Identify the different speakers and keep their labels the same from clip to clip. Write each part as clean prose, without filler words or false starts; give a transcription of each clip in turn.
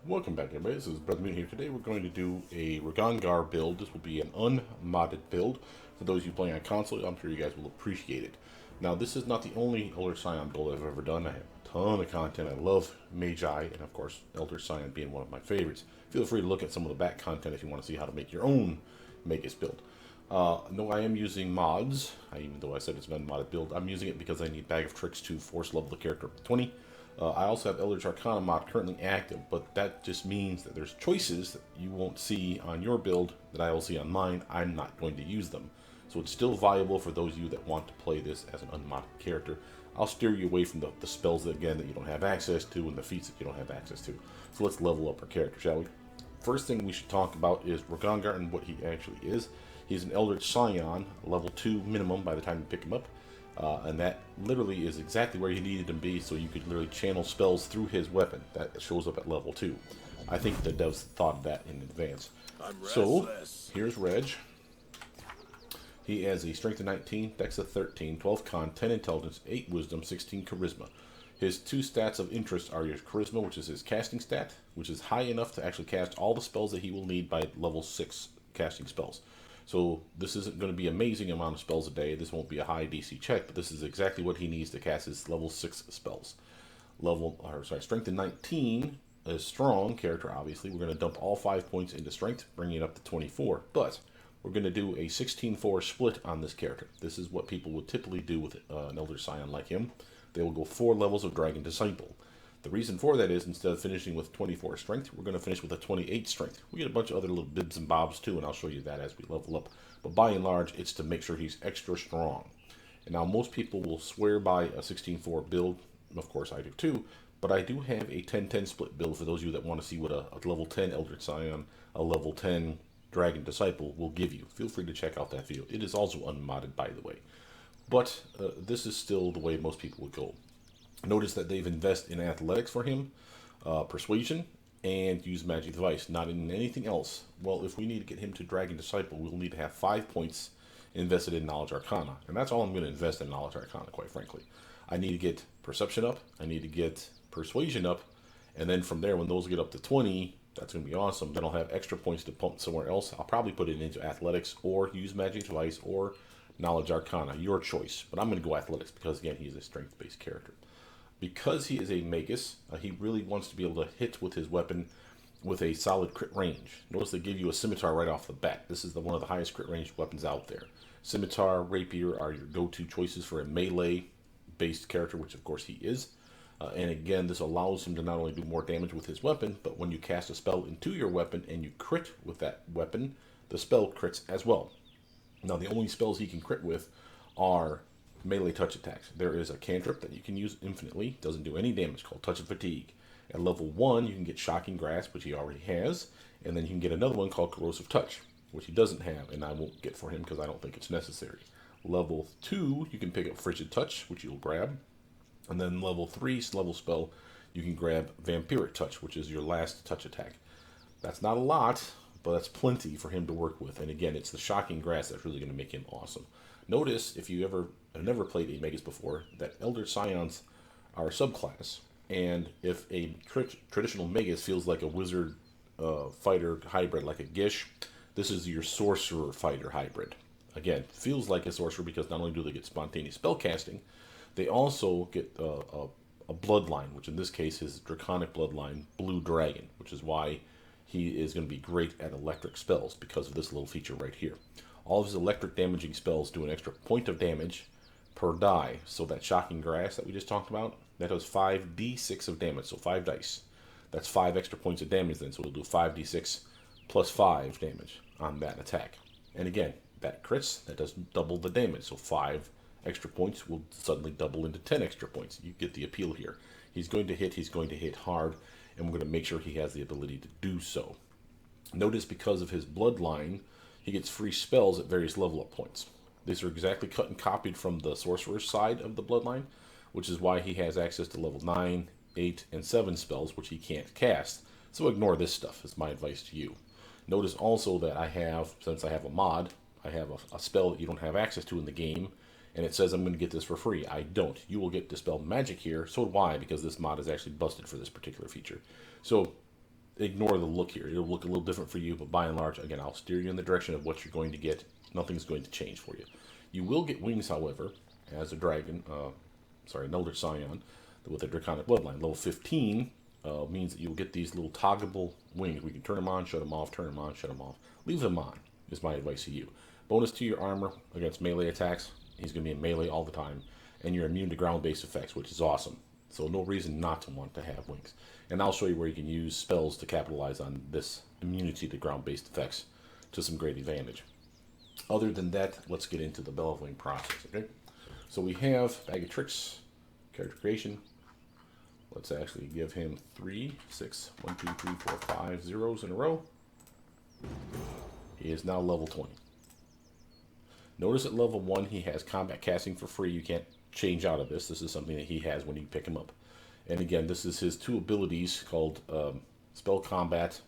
Speaker 1: Welcome back everybody, this is Brother Moon here. Today we're going to do a Regongar build. This will be an unmodded build. For those of you playing on console, I'm sure you guys will appreciate it. Now this is not the only Eldritch Scion build I've ever done. I have a ton of content. I love Magi, and of course Eldritch Scion being one of my favorites. Feel free to look at some of the back content if you want to see how to make your own Magus build. No, I am using mods, even though I said it's an unmodded build. I'm using it because I need Bag of Tricks to force level the character up to 20. I also have Eldritch Arcana mod currently active, but that just means that there's choices that you won't see on your build that I will see on mine. I'm not going to use them. So it's still viable for those of you that want to play this as an unmodded character. I'll steer you away from the spells that, again, that you don't have access to and the feats that you don't have access to. So let's level up our character, shall we? First thing we should talk about is Regongar and what he actually is. He's an Eldritch Scion, level 2 minimum by the time you pick him up. And that literally is exactly where you needed him to be, so you could literally channel spells through his weapon. That shows up at level 2. I think the devs thought of that in advance. So, here's Reg. He has a Strength of 19, Dex of 13, 12 Con, 10 Intelligence, 8 Wisdom, 16 Charisma. His two stats of interest are your Charisma, which is his casting stat, which is high enough to actually cast all the spells that he will need by level 6 casting spells. So this isn't going to be an amazing amount of spells a day. This won't be a high DC check, but this is exactly what he needs to cast his level 6 spells. Strength of 19 is strong character, obviously. We're going to dump all 5 points into strength, bringing it up to 24. But we're going to do a 16-4 split on this character. This is what people would typically do with an Eldritch Scion like him. They will go 4 levels of Dragon Disciple. The reason for that is, instead of finishing with 24 strength, we're going to finish with a 28 strength. We get a bunch of other little bibs and bobs too, and I'll show you that as we level up. But by and large, it's to make sure he's extra strong. And now most people will swear by a 16-4 build. Of course, I do too. But I do have a 10-10 split build for those of you that want to see what a level 10 Eldritch Scion, a level 10 Dragon Disciple will give you. Feel free to check out that video. It is also unmodded, by the way. But this is still the way most people would go. Notice that they've invested in athletics for him, persuasion, and use magic device, not in anything else. Well, if we need to get him to Dragon Disciple, we'll need to have 5 points invested in Knowledge Arcana. And that's all I'm going to invest in Knowledge Arcana, quite frankly. I need to get Perception up, I need to get Persuasion up, and then from there, when those get up to 20, that's going to be awesome. Then I'll have extra points to pump somewhere else. I'll probably put it into athletics, or use magic device, or Knowledge Arcana, your choice. But I'm going to go athletics because, again, he's a strength-based character. Because he is a Magus, he really wants to be able to hit with his weapon with a solid crit range. Notice they give you a Scimitar right off the bat. This is one of the highest crit range weapons out there. Scimitar, Rapier are your go-to choices for a melee-based character, which of course he is. And again, this allows him to not only do more damage with his weapon, but when you cast a spell into your weapon and you crit with that weapon, the spell crits as well. Now, the only spells he can crit with are melee touch attacks. There is a cantrip that you can use infinitely, doesn't do any damage, called Touch of Fatigue. At level 1, you can get Shocking Grasp, which he already has, and then you can get another one called Corrosive Touch, which he doesn't have, and I won't get for him because I don't think it's necessary. Level 2, you can pick up Frigid Touch, which you'll grab, and then level 3 level spell, you can grab Vampiric Touch, which is your last touch attack. That's not a lot, but that's plenty for him to work with, and again, it's the Shocking Grasp that's really going to make him awesome. Notice, if you have never played a Magus before, that Eldritch Scions are a subclass, and if a traditional Magus feels like a wizard fighter hybrid, like a Gish, this is your sorcerer fighter hybrid. Again, feels like a sorcerer because not only do they get spontaneous spell casting, they also get a bloodline, which in this case is Draconic bloodline, Blue Dragon, which is why he is going to be great at electric spells because of this little feature right here. All of his electric damaging spells do an extra point of damage per die. So that Shocking Grasp that we just talked about, that does 5d6 of damage, so 5 dice. That's 5 extra points of damage then, so it'll do 5d6 plus 5 damage on that attack. And again, that crits, that does double the damage, so 5 extra points will suddenly double into 10 extra points. You get the appeal here. He's going to hit hard, and we're going to make sure he has the ability to do so. Notice because of his bloodline, he gets free spells at various level up points. These are exactly cut and copied from the sorcerer's side of the bloodline, which is why he has access to level 9, 8, and 7 spells, which he can't cast. So ignore this stuff, is my advice to you. Notice also that I have, since I have a mod, I have a spell that you don't have access to in the game, and it says I'm going to get this for free. I don't. You will get Dispel Magic here. So do I, because this mod is actually busted for this particular feature. So ignore the look here. It'll look a little different for you, but by and large, again, I'll steer you in the direction of what you're going to get. Nothing's going to change for you. You will get wings, however, as a dragon, an Eldritch Scion with a Draconic bloodline. Level 15 means that you'll get these little toggable wings. We can turn them on, shut them off, turn them on, shut them off. Leave them on, is my advice to you. Bonus to your armor against melee attacks. He's going to be in melee all the time. And you're immune to ground-based effects, which is awesome. So no reason not to want to have wings. And I'll show you where you can use spells to capitalize on this immunity to ground-based effects to some great advantage. Other than that, let's get into the leveling process, okay? So we have Bag of Tricks, character creation. Let's actually give him 3, 6, 1, 2, 3, 4, 5 zeros in a row. He is now level 20. Notice at level 1 he has combat casting for free. You can't change out of this. This is something that he has when you pick him up. And again, this is his 2 abilities called Spell Combat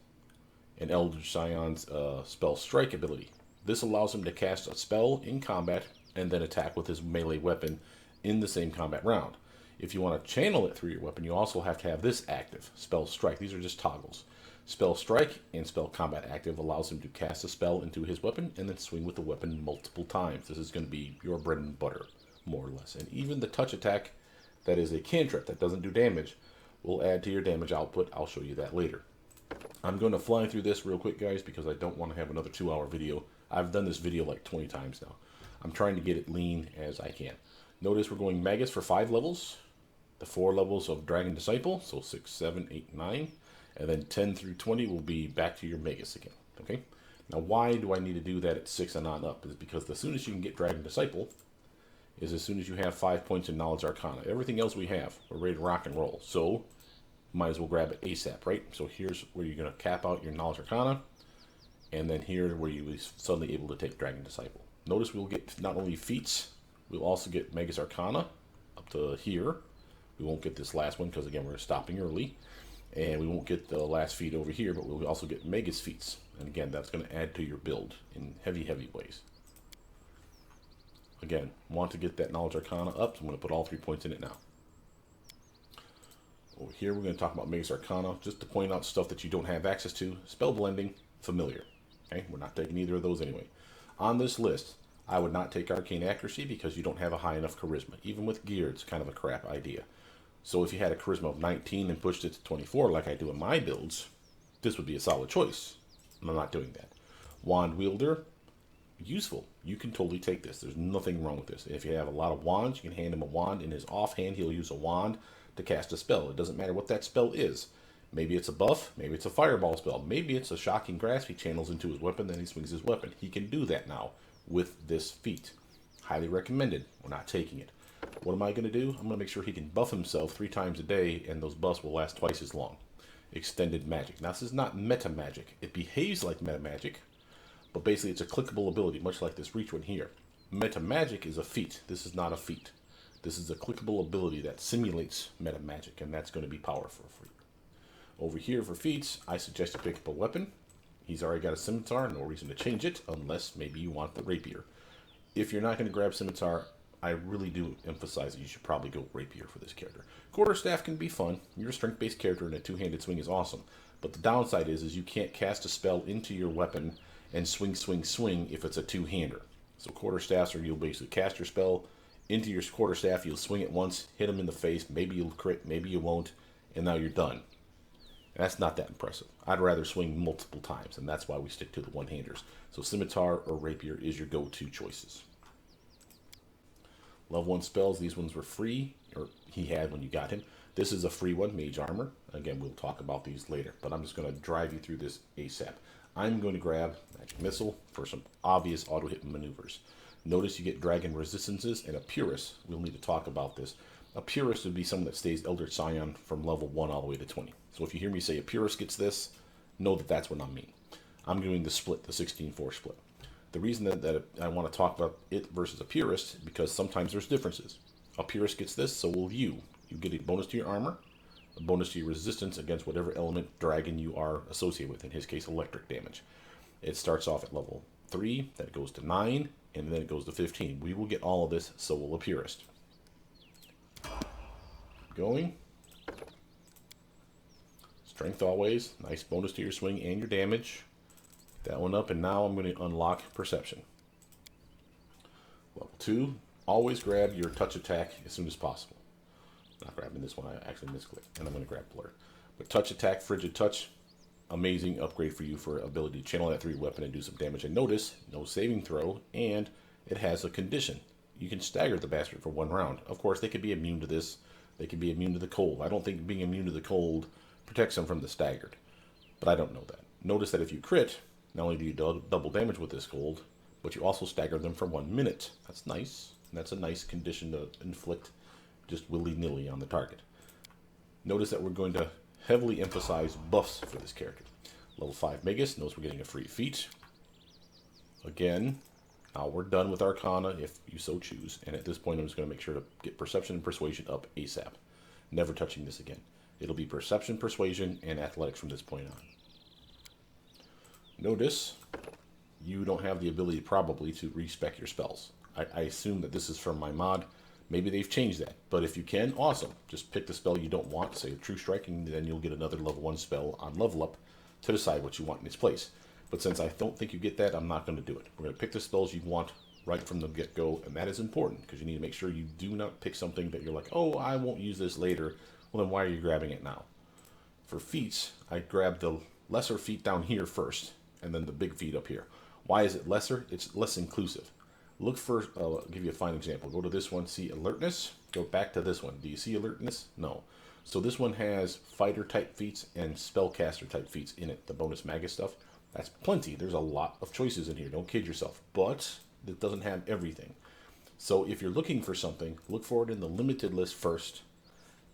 Speaker 1: and Eldritch Scion's Spell Strike ability. This allows him to cast a spell in combat and then attack with his melee weapon in the same combat round. If you want to channel it through your weapon, you also have to have this active, Spell Strike. These are just toggles. Spell Strike and Spell Combat active allows him to cast a spell into his weapon and then swing with the weapon multiple times. This is going to be your bread and butter, more or less. And even the touch attack, that is a cantrip that doesn't do damage, will add to your damage output. I'll show you that later. I'm going to fly through this real quick, guys, because I don't want to have another 2-hour video. I've done this video like 20 times now. I'm trying to get it lean as I can. Notice we're going Magus for 5 levels. The 4 levels of Dragon Disciple, so 6, 7, 8, 9. And then 10 through 20 will be back to your Magus again, okay? Now, why do I need to do that at 6 and on up? Is because as soon as you can get Dragon Disciple is as soon as you have 5 points in Knowledge Arcana. Everything else we have, we're ready to rock and roll. So, might as well grab it ASAP, right? So here's where you're going to cap out your Knowledge Arcana. And then here's where you'll be suddenly able to take Dragon Disciple. Notice we'll get not only feats, we'll also get Magus Arcana up to here. We won't get this last one because, again, we're stopping early. And we won't get the last feat over here, but we'll also get Magus feats. And again, that's going to add to your build in heavy, heavy ways. Again, want to get that Knowledge Arcana up, so I'm going to put all 3 points in it now. Over here, we're going to talk about Magus Arcana, just to point out stuff that you don't have access to. Spell Blending, Familiar. Okay, we're not taking either of those anyway. On this list, I would not take Arcane Accuracy because you don't have a high enough Charisma. Even with gear, it's kind of a crap idea. So if you had a Charisma of 19 and pushed it to 24 like I do in my builds, this would be a solid choice. I'm not doing that. Wand Wielder, useful. You can totally take this. There's nothing wrong with this. If you have a lot of wands, you can hand him a wand. In his offhand, he'll use a wand to cast a spell. It doesn't matter what that spell is. Maybe it's a buff, maybe it's a fireball spell, maybe it's a shocking grasp he channels into his weapon, then he swings his weapon. He can do that now with this feat. Highly recommended. We're not taking it. What am I going to do? I'm going to make sure he can buff himself 3 times a day, and those buffs will last twice as long. Extended Magic. Now, this is not Metamagic. It behaves like Metamagic, but basically it's a clickable ability, much like this reach one here. Metamagic is a feat. This is not a feat. This is a clickable ability that simulates Metamagic, and that's going to be powerful for you. Over here for feats, I suggest you pick up a weapon. He's already got a scimitar, no reason to change it, unless maybe you want the rapier. If you're not going to grab scimitar, I really do emphasize that you should probably go rapier for this character. Quarterstaff can be fun. You're a strength-based character, and a 2-handed swing is awesome. But the downside is you can't cast a spell into your weapon and swing, swing, swing if it's a 2-hander. So quarterstaffs are, you'll basically cast your spell into your quarterstaff, you'll swing it once, hit him in the face, maybe you'll crit, maybe you won't, and now you're done. That's not that impressive. I'd rather swing multiple times, and that's why we stick to the one-handers. So scimitar or rapier is your go-to choices. Level 1 spells, these ones were free, or he had when you got him. This is a free one, Mage Armor. Again, we'll talk about these later, but I'm just going to drive you through this ASAP. I'm going to grab Magic Missile for some obvious auto-hit maneuvers. Notice you get Dragon Resistances and a Purist. We'll need to talk about this. A Purist would be someone that stays Eldritch Scion from level 1 all the way to 20. So if you hear me say a Purist gets this, know that that's what I mean. I'm doing the split, the 16-4 split. The reason that I want to talk about it versus a Purist, because sometimes there's differences. A Purist gets this, so will you. You get a bonus to your armor, a bonus to your resistance against whatever element dragon you are associated with, in his case, electric damage. It starts off at level 3, then it goes to 9, and then it goes to 15. We will get all of this, so will a Purist. Going. Let's Strength always. Nice bonus to your swing and your damage. That one up, and now I'm going to unlock Perception. Level 2, always grab your touch attack as soon as possible. Not grabbing this one, I actually misclicked, and I'm going to grab Blur. But touch attack, Frigid Touch, amazing upgrade for you for ability to channel that 3 weapon and do some damage. And notice, no saving throw, and it has a condition. You can stagger the bastard for 1 round. Of course, they could be immune to this. They could be immune to the cold. I don't think being immune to the cold protects them from the staggered, but I don't know that. Notice that if you crit, not only do you double damage with this cold, but you also stagger them for 1 minute. That's nice. That's a nice condition to inflict just willy-nilly on the target. Notice that we're going to heavily emphasize buffs for this character. Level 5 Magus, notice we're getting a free feat. Again, now we're done with Arcana if you so choose, and at this point I'm just going to make sure to get Perception and Persuasion up ASAP. Never touching this again. It'll be Perception, Persuasion, and Athletics from this point on. Notice you don't have the ability probably to respec your spells. I assume that this is from my mod. Maybe they've changed that, but if you can, awesome. Just pick the spell you don't want, say True Strike, and then you'll get another level 1 spell on level up to decide what you want in its place. But since I don't think you get that, I'm not going to do it. We're going to pick the spells you want right from the get-go, and that is important, because you need to make sure you do not pick something that you're like, oh, I won't use this later. Well, then why are you grabbing it now? For feats, I grabbed the lesser feat down here first, and then the big feat up here. Why is it lesser? It's less inclusive. Look for, I'll give you a fine example. Go to this one, see Alertness. Go back to this one. Do you see Alertness? No. So this one has fighter type feats and spellcaster type feats in it, the bonus Magus stuff. That's plenty. There's a lot of choices in here. Don't kid yourself. But it doesn't have everything. So if you're looking for something, look for it in the limited list first,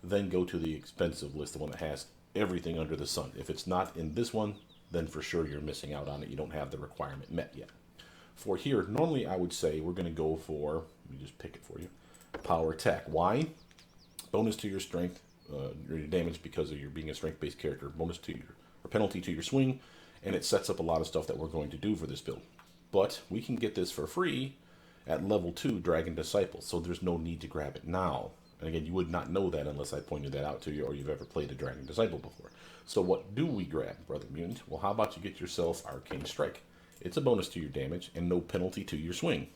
Speaker 1: then go to the expensive list, the one that has everything under the sun. If it's not in this one, then for sure you're missing out on it. You don't have the requirement met yet. For here, normally I would say we're going to go for, let me just pick it for you, Power Attack. Why? Bonus to your strength, your damage because of your being a strength-based character, bonus to your, or penalty to your swing, and it sets up a lot of stuff that we're going to do for this build. But we can get this for free at level 2 Dragon Disciple, so there's no need to grab it now. And again, you would not know that unless I pointed that out to you or you've ever played a Dragon Disciple before. So what do we grab, Brother Mutant? Well, how about you get yourself Arcane Strike? It's a bonus to your damage and no penalty to your swing.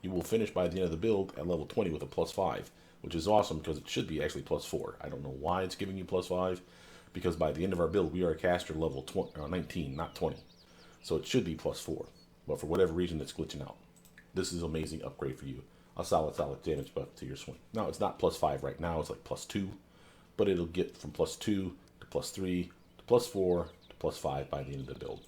Speaker 1: You will finish by the end of the build at level 20 with a +5, which is awesome because it should be actually +4. I don't know why it's giving you +5, because by the end of our build, we are a caster level 19, not 20. So it should be +4, but for whatever reason, it's glitching out. This is an amazing upgrade for you. A solid damage buff to your swing. Now, it's not +5 right now, it's like +2, but it'll get from +2 to +3 to +4 to +5 by the end of the build.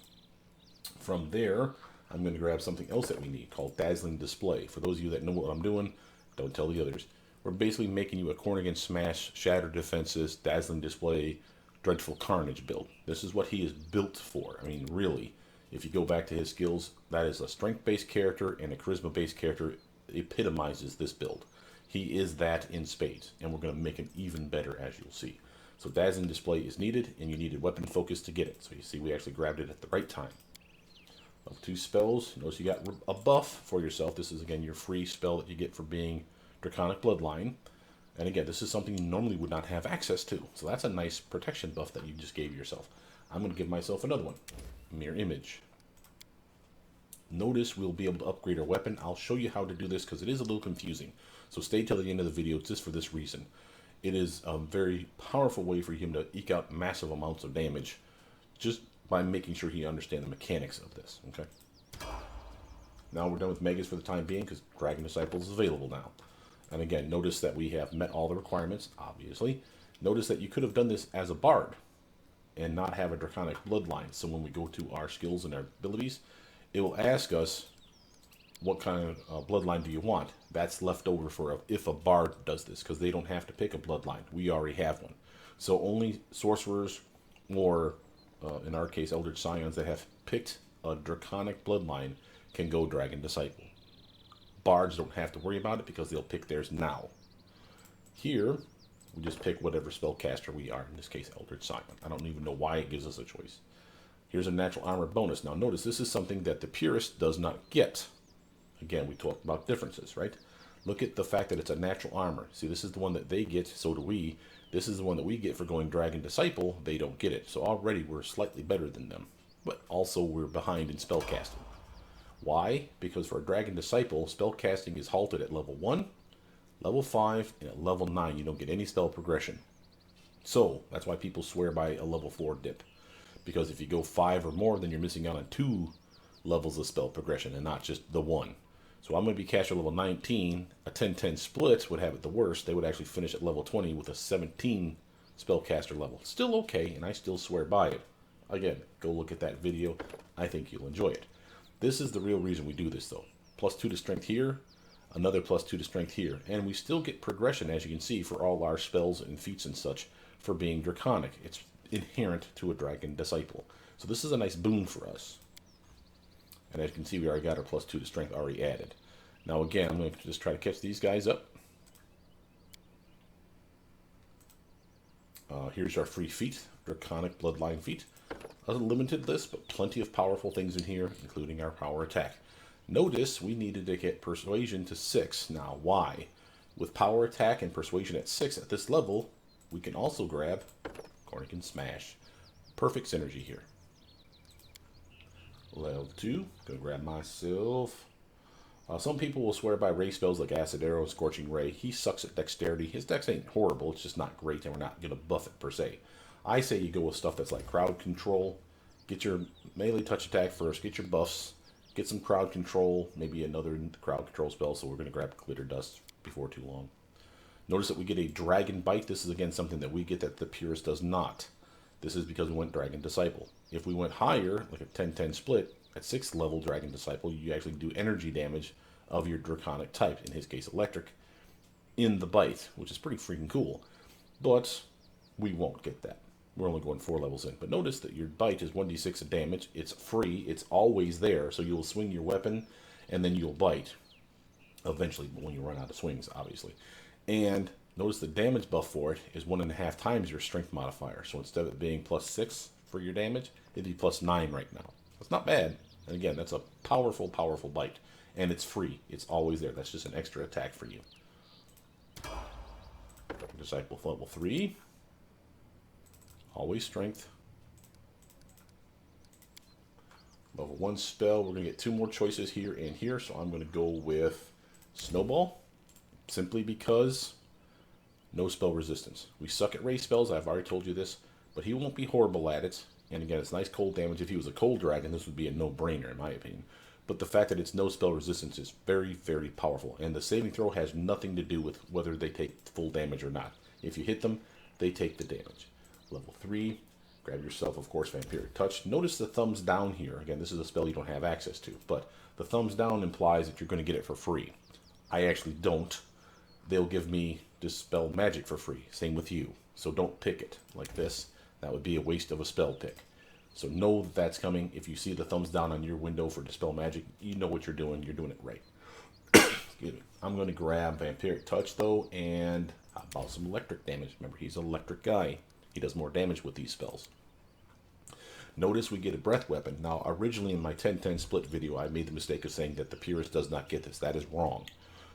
Speaker 1: From there, I'm going to grab something else that we need called Dazzling Display. For those of you that know what I'm doing, don't tell the others. We're basically making you a Cornigan Smash, Shatter Defenses, Dazzling Display, Dreadful Carnage build. This is what he is built for. I mean, really, if you go back to his skills, that is a strength-based character and a charisma-based character. Epitomizes this build. He is that in spades, and we're going to make him even better, as you'll see. So Dazzling Display is needed, and you needed Weapon Focus to get it. So you see we actually grabbed it at the right time. Level 2 spells. Notice you got a buff for yourself. This is, again, your free spell that you get for being Draconic Bloodline. And again, this is something you normally would not have access to. So that's a nice protection buff that you just gave yourself. I'm going to give myself another one. Mirror Image. Notice we'll be able to upgrade our weapon. I'll show you how to do this because it is a little confusing. So stay till the end of the video just for this reason. It is a very powerful way for him to eke out massive amounts of damage just by making sure he understands the mechanics of this. Okay. Now we're done with Magus for the time being because Dragon Disciple is available now. And again, notice that we have met all the requirements, obviously. Notice that you could have done this as a bard and not have a Draconic Bloodline. So when we go to our skills and our abilities, it will ask us what kind of bloodline do you want. That's left over for if a bard does this, because they don't have to pick a bloodline. We already have one. So only sorcerers or, in our case, Eldritch Scions that have picked a Draconic bloodline can go Dragon Disciple. Bards don't have to worry about it because they'll pick theirs now. Here, we just pick whatever spellcaster we are, in this case, Eldritch Scion. I don't even know why it gives us a choice. Here's a natural armor bonus. Now notice this is something that the purist does not get. Again, we talked about differences, right? Look at the fact that it's a natural armor. See, this is the one that they get, so do we. This is the one that we get for going Dragon Disciple. They don't get it. So already we're slightly better than them. But also we're behind in spellcasting. Why? Because for a Dragon Disciple, spellcasting is halted at level 1, level 5, and at level 9 you don't get any spell progression. So that's why people swear by a level 4 dip. Because if you go 5 or more, then you're missing out on 2 levels of spell progression and not just the 1. So I'm going to be caster level 19. A 10-10 split would have it the worst. They would actually finish at level 20 with a 17 spellcaster level. Still okay, and I still swear by it. Again, go look at that video. I think you'll enjoy it. This is the real reason we do this, though. +2 to strength here, another +2 to strength here. And we still get progression, as you can see, for all our spells and feats and such for being Draconic. It's inherent to a Dragon Disciple. So this is a nice boon for us. And as you can see, we already got our +2 to strength already added. Now again, I'm going to just try to catch these guys up. Here's our free feat, Draconic bloodline feat. A limited list, but plenty of powerful things in here, including our power attack. Notice we needed to get persuasion to 6. Now why? With power attack and persuasion at 6 at this level, we can also grab Draconic and Smash. Perfect synergy here. Level 2, gonna grab myself. Some people will swear by ray spells like Acid Arrow and Scorching Ray. He sucks at dexterity. His dex ain't horrible, it's just not great, and we're not gonna buff it per se. I say you go with stuff that's like crowd control. Get your melee touch attack first, get your buffs, get some crowd control, maybe another crowd control spell, so we're gonna grab Glitter Dust before too long. Notice that we get a Dragon Bite. This is again something that we get that the Purist does not. This is because we went Dragon Disciple. If we went higher, like a 10-10 split, at 6th level Dragon Disciple, you actually do energy damage of your Draconic type, in his case electric, in the bite, which is pretty freaking cool. But we won't get that. We're only going 4 levels in. But notice that your bite is 1d6 of damage. It's free. It's always there. So you'll swing your weapon, and then you'll bite. Eventually, when you run out of swings, obviously. And notice the damage buff for it is 1.5 times your strength modifier. So instead of it being +6 for your damage, it'd be +9 right now. That's not bad. And again, that's a powerful, powerful bite. And it's free. It's always there. That's just an extra attack for you. Disciple level 3. Always strength. Level 1 spell. We're going to get 2 more choices here and here. So I'm going to go with Snowball. Simply because no spell resistance. We suck at ray spells. I've already told you this. But he won't be horrible at it. And again, it's nice cold damage. If he was a cold dragon, this would be a no-brainer in my opinion. But the fact that it's no spell resistance is very, very powerful. And the saving throw has nothing to do with whether they take full damage or not. If you hit them, they take the damage. Level 3, grab yourself, of course, Vampiric Touch. Notice the thumbs down here. Again, this is a spell you don't have access to. But the thumbs down implies that you're going to get it for free. I actually don't. They'll give me Dispel Magic for free. Same with you. So don't pick it like this. That would be a waste of a spell pick. So know that that's coming. If you see the thumbs down on your window for Dispel Magic, you know what you're doing. You're doing it right. Excuse me. I'm going to grab Vampiric Touch, though, and how about some electric damage? Remember, he's an electric guy. He does more damage with these spells. Notice we get a Breath Weapon. Now, originally in my 10-10 split video, I made the mistake of saying that the Purist does not get this. That is wrong.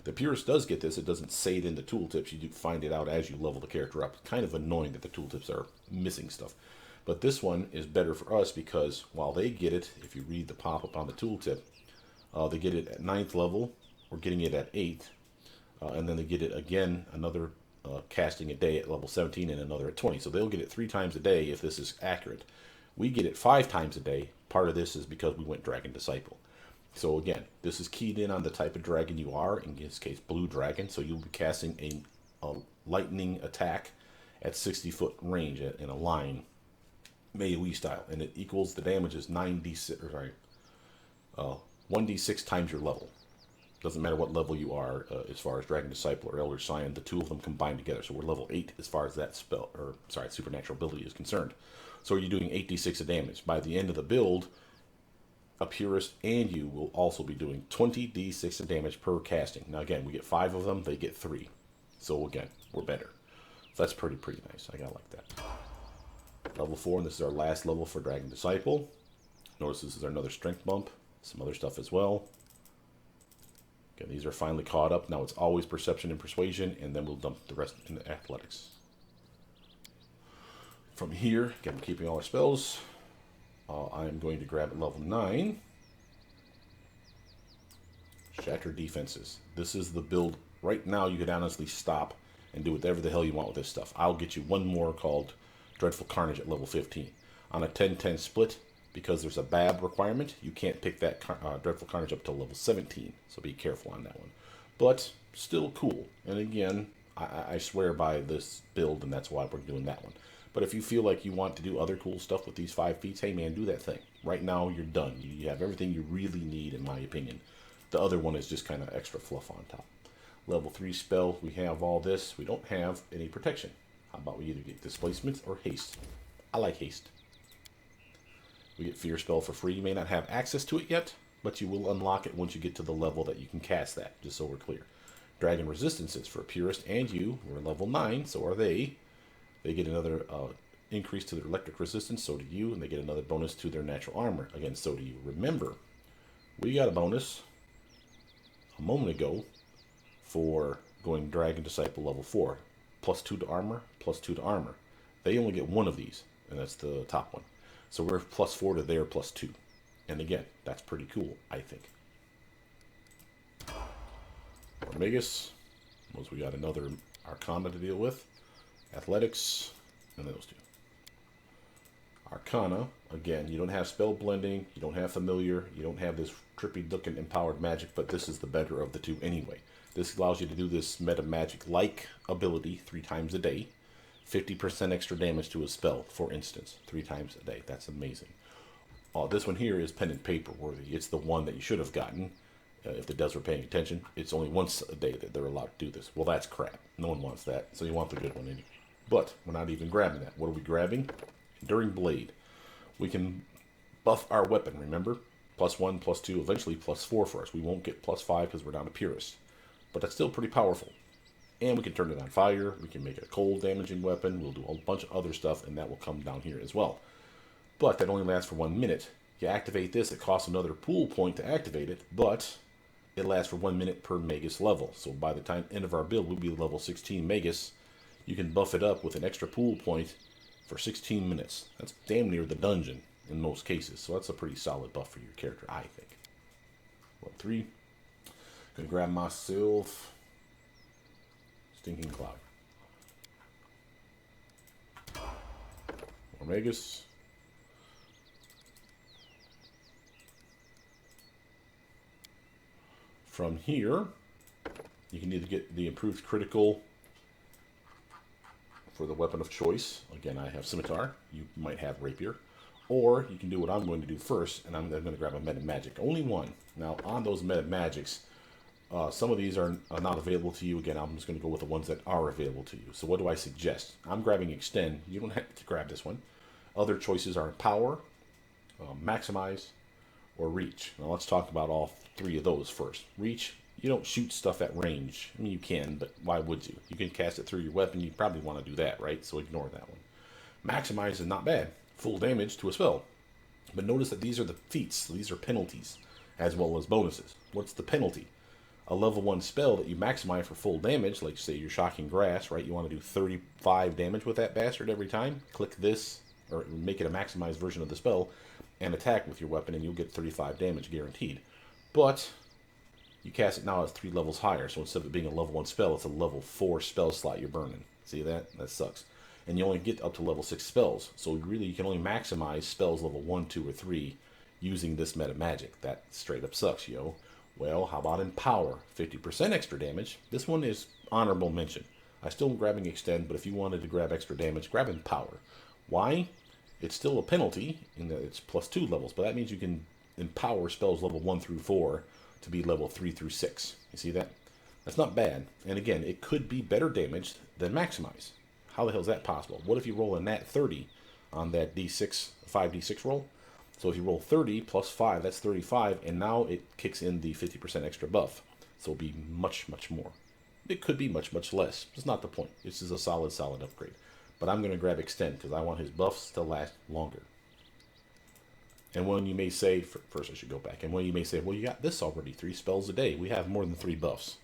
Speaker 1: The Purist does get this. It doesn't say it in the tooltips. You do find it out as you level the character up. It's kind of annoying that the tooltips are missing stuff. But this one is better for us because while they get it, if you read the pop-up on the tooltip, they get it at 9th level. We're getting it at 8th. And then they get it again, another casting a day at level 17 and another at 20. So they'll get it 3 times a day if this is accurate. We get it 5 times a day. Part of this is because we went Dragon Disciple. So again, this is keyed in on the type of dragon you are, in this case blue dragon. So you'll be casting a lightning attack at 60-foot range in a line, melee style, and it equals the damage is 1d6 times your level. Doesn't matter what level you are as far as Dragon Disciple or Eldritch Scion, the 2 of them combined together. So we're level 8 as far as that spell, or sorry, supernatural ability is concerned. So you're doing 8d6 of damage. By the end of the build, a Purist and you will also be doing 20d6 of damage per casting. Now again, we get 5 of them, they get 3. So again, we're better. So that's pretty nice. I gotta like that. Level 4, and this is our last level for Dragon Disciple. Notice this is another strength bump. Some other stuff as well. Again, these are finally caught up. Now it's always perception and persuasion, and then we'll dump the rest into athletics. From here, again, we're keeping all our spells. I'm going to grab at level 9. Shatter Defenses. This is the build. Right now, you could honestly stop and do whatever the hell you want with this stuff. I'll get you one more called Dreadful Carnage at level 15. On a 10-10 split, because there's a BAB requirement, you can't pick that Dreadful Carnage up to level 17. So be careful on that one. But still cool. And again, I swear by this build, and that's why we're doing that one. But if you feel like you want to do other cool stuff with these 5 feats, hey man, do that thing. Right now, you're done. You have everything you really need, in my opinion. The other one is just kind of extra fluff on top. Level 3 spell, we have all this. We don't have any protection. How about we either get displacement or haste? I like haste. We get fear spell for free. You may not have access to it yet, but you will unlock it once you get to the level that you can cast that, just so we're clear. Dragon resistances for Purist and you. We're level 9, so are they. They get another increase to their electric resistance, so do you, and they get another bonus to their natural armor. Again, so do you. Remember, we got a bonus a moment ago for going Dragon Disciple level 4. +2 to armor, +2 to armor. They only get one of these, and that's the top one. So we're +4 to their +2. And again, that's pretty cool, I think. For Magus, we got another arcana to deal with. Athletics, and those two. Arcana, again, you don't have spell blending, you don't have familiar, you don't have this trippy looking empowered magic, but this is the better of the two anyway. This allows you to do this Metamagic-like ability 3 times a day. 50% extra damage to a spell, for instance, 3 times a day. That's amazing. This one here is pen and paper worthy. It's the one that you should have gotten. If the devs were paying attention, it's only once a day that they're allowed to do this. Well, that's crap. No one wants that, so you want the good one anyway. But we're not even grabbing that. What are we grabbing? Enduring Blade. We can buff our weapon, remember? +1, +2, eventually +4 for us. We won't get +5 because we're down to Purist. But that's still pretty powerful. And we can turn it on fire. We can make it a cold damaging weapon. We'll do a bunch of other stuff, and that will come down here as well. But that only lasts for 1 minute. You activate this, it costs another pool point to activate it, but it lasts for 1 minute per Magus level. So by the time end of our build, we'll be level 16 Magus. You can buff it up with an extra pool point for 16 minutes. That's damn near the dungeon in most cases. So that's a pretty solid buff for your character, I think. Level 3. Gonna grab myself Stinking Cloud. More Magus. From here, you can either get the improved critical for the weapon of choice. Again, I have Scimitar. You might have Rapier. Or you can do what I'm going to do first, and I'm going to grab a Metamagic. Only one. Now, on those Metamagics, some of these are not available to you. Again, I'm just going to go with the ones that are available to you. So what do I suggest? I'm grabbing Extend. You don't have to grab this one. Other choices are Power, Maximize, or Reach. Now, let's talk about all 3 of those first. Reach. You don't shoot stuff at range. I mean, you can, but why would you? You can cast it through your weapon. You probably want to do that, right? So ignore that one. Maximize is not bad. Full damage to a spell. But notice that these are the feats. These are penalties, as well as bonuses. What's the penalty? A level 1 spell that you maximize for full damage, like say you're Shocking Grass, right? You want to do 35 damage with that bastard every time. Click this, or make it a maximized version of the spell, and attack with your weapon, and you'll get 35 damage guaranteed. But you cast it now as 3 levels higher, so instead of it being a level 1 spell, it's a level 4 spell slot you're burning. See that? That sucks. And you only get up to level 6 spells, so really you can only maximize spells level 1, 2, or 3 using this Metamagic. That straight up sucks, yo. Well, how about Empower? 50% extra damage. This one is honorable mention. I'm still grabbing Extend, but if you wanted to grab extra damage, grab Empower. Why? It's still a penalty in that it's +2 levels, but that means you can empower spells level 1 through 4 to be level 3 through 6. You see that? That's not bad. And again, it could be better damage than Maximize. How the hell is that possible? What if you roll a nat 30 on that D6, 5d6 roll? So if you roll 30 plus 5, that's 35, and now it kicks in the 50% extra buff. So it'll be much, much more. It could be much, much less. It's not the point. This is a solid, solid upgrade. But I'm going to grab Extend because I want his buffs to last longer. And when you may say, first I should go back, and when you may say, well, you got this already, 3 spells a day. We have more than 3 buffs.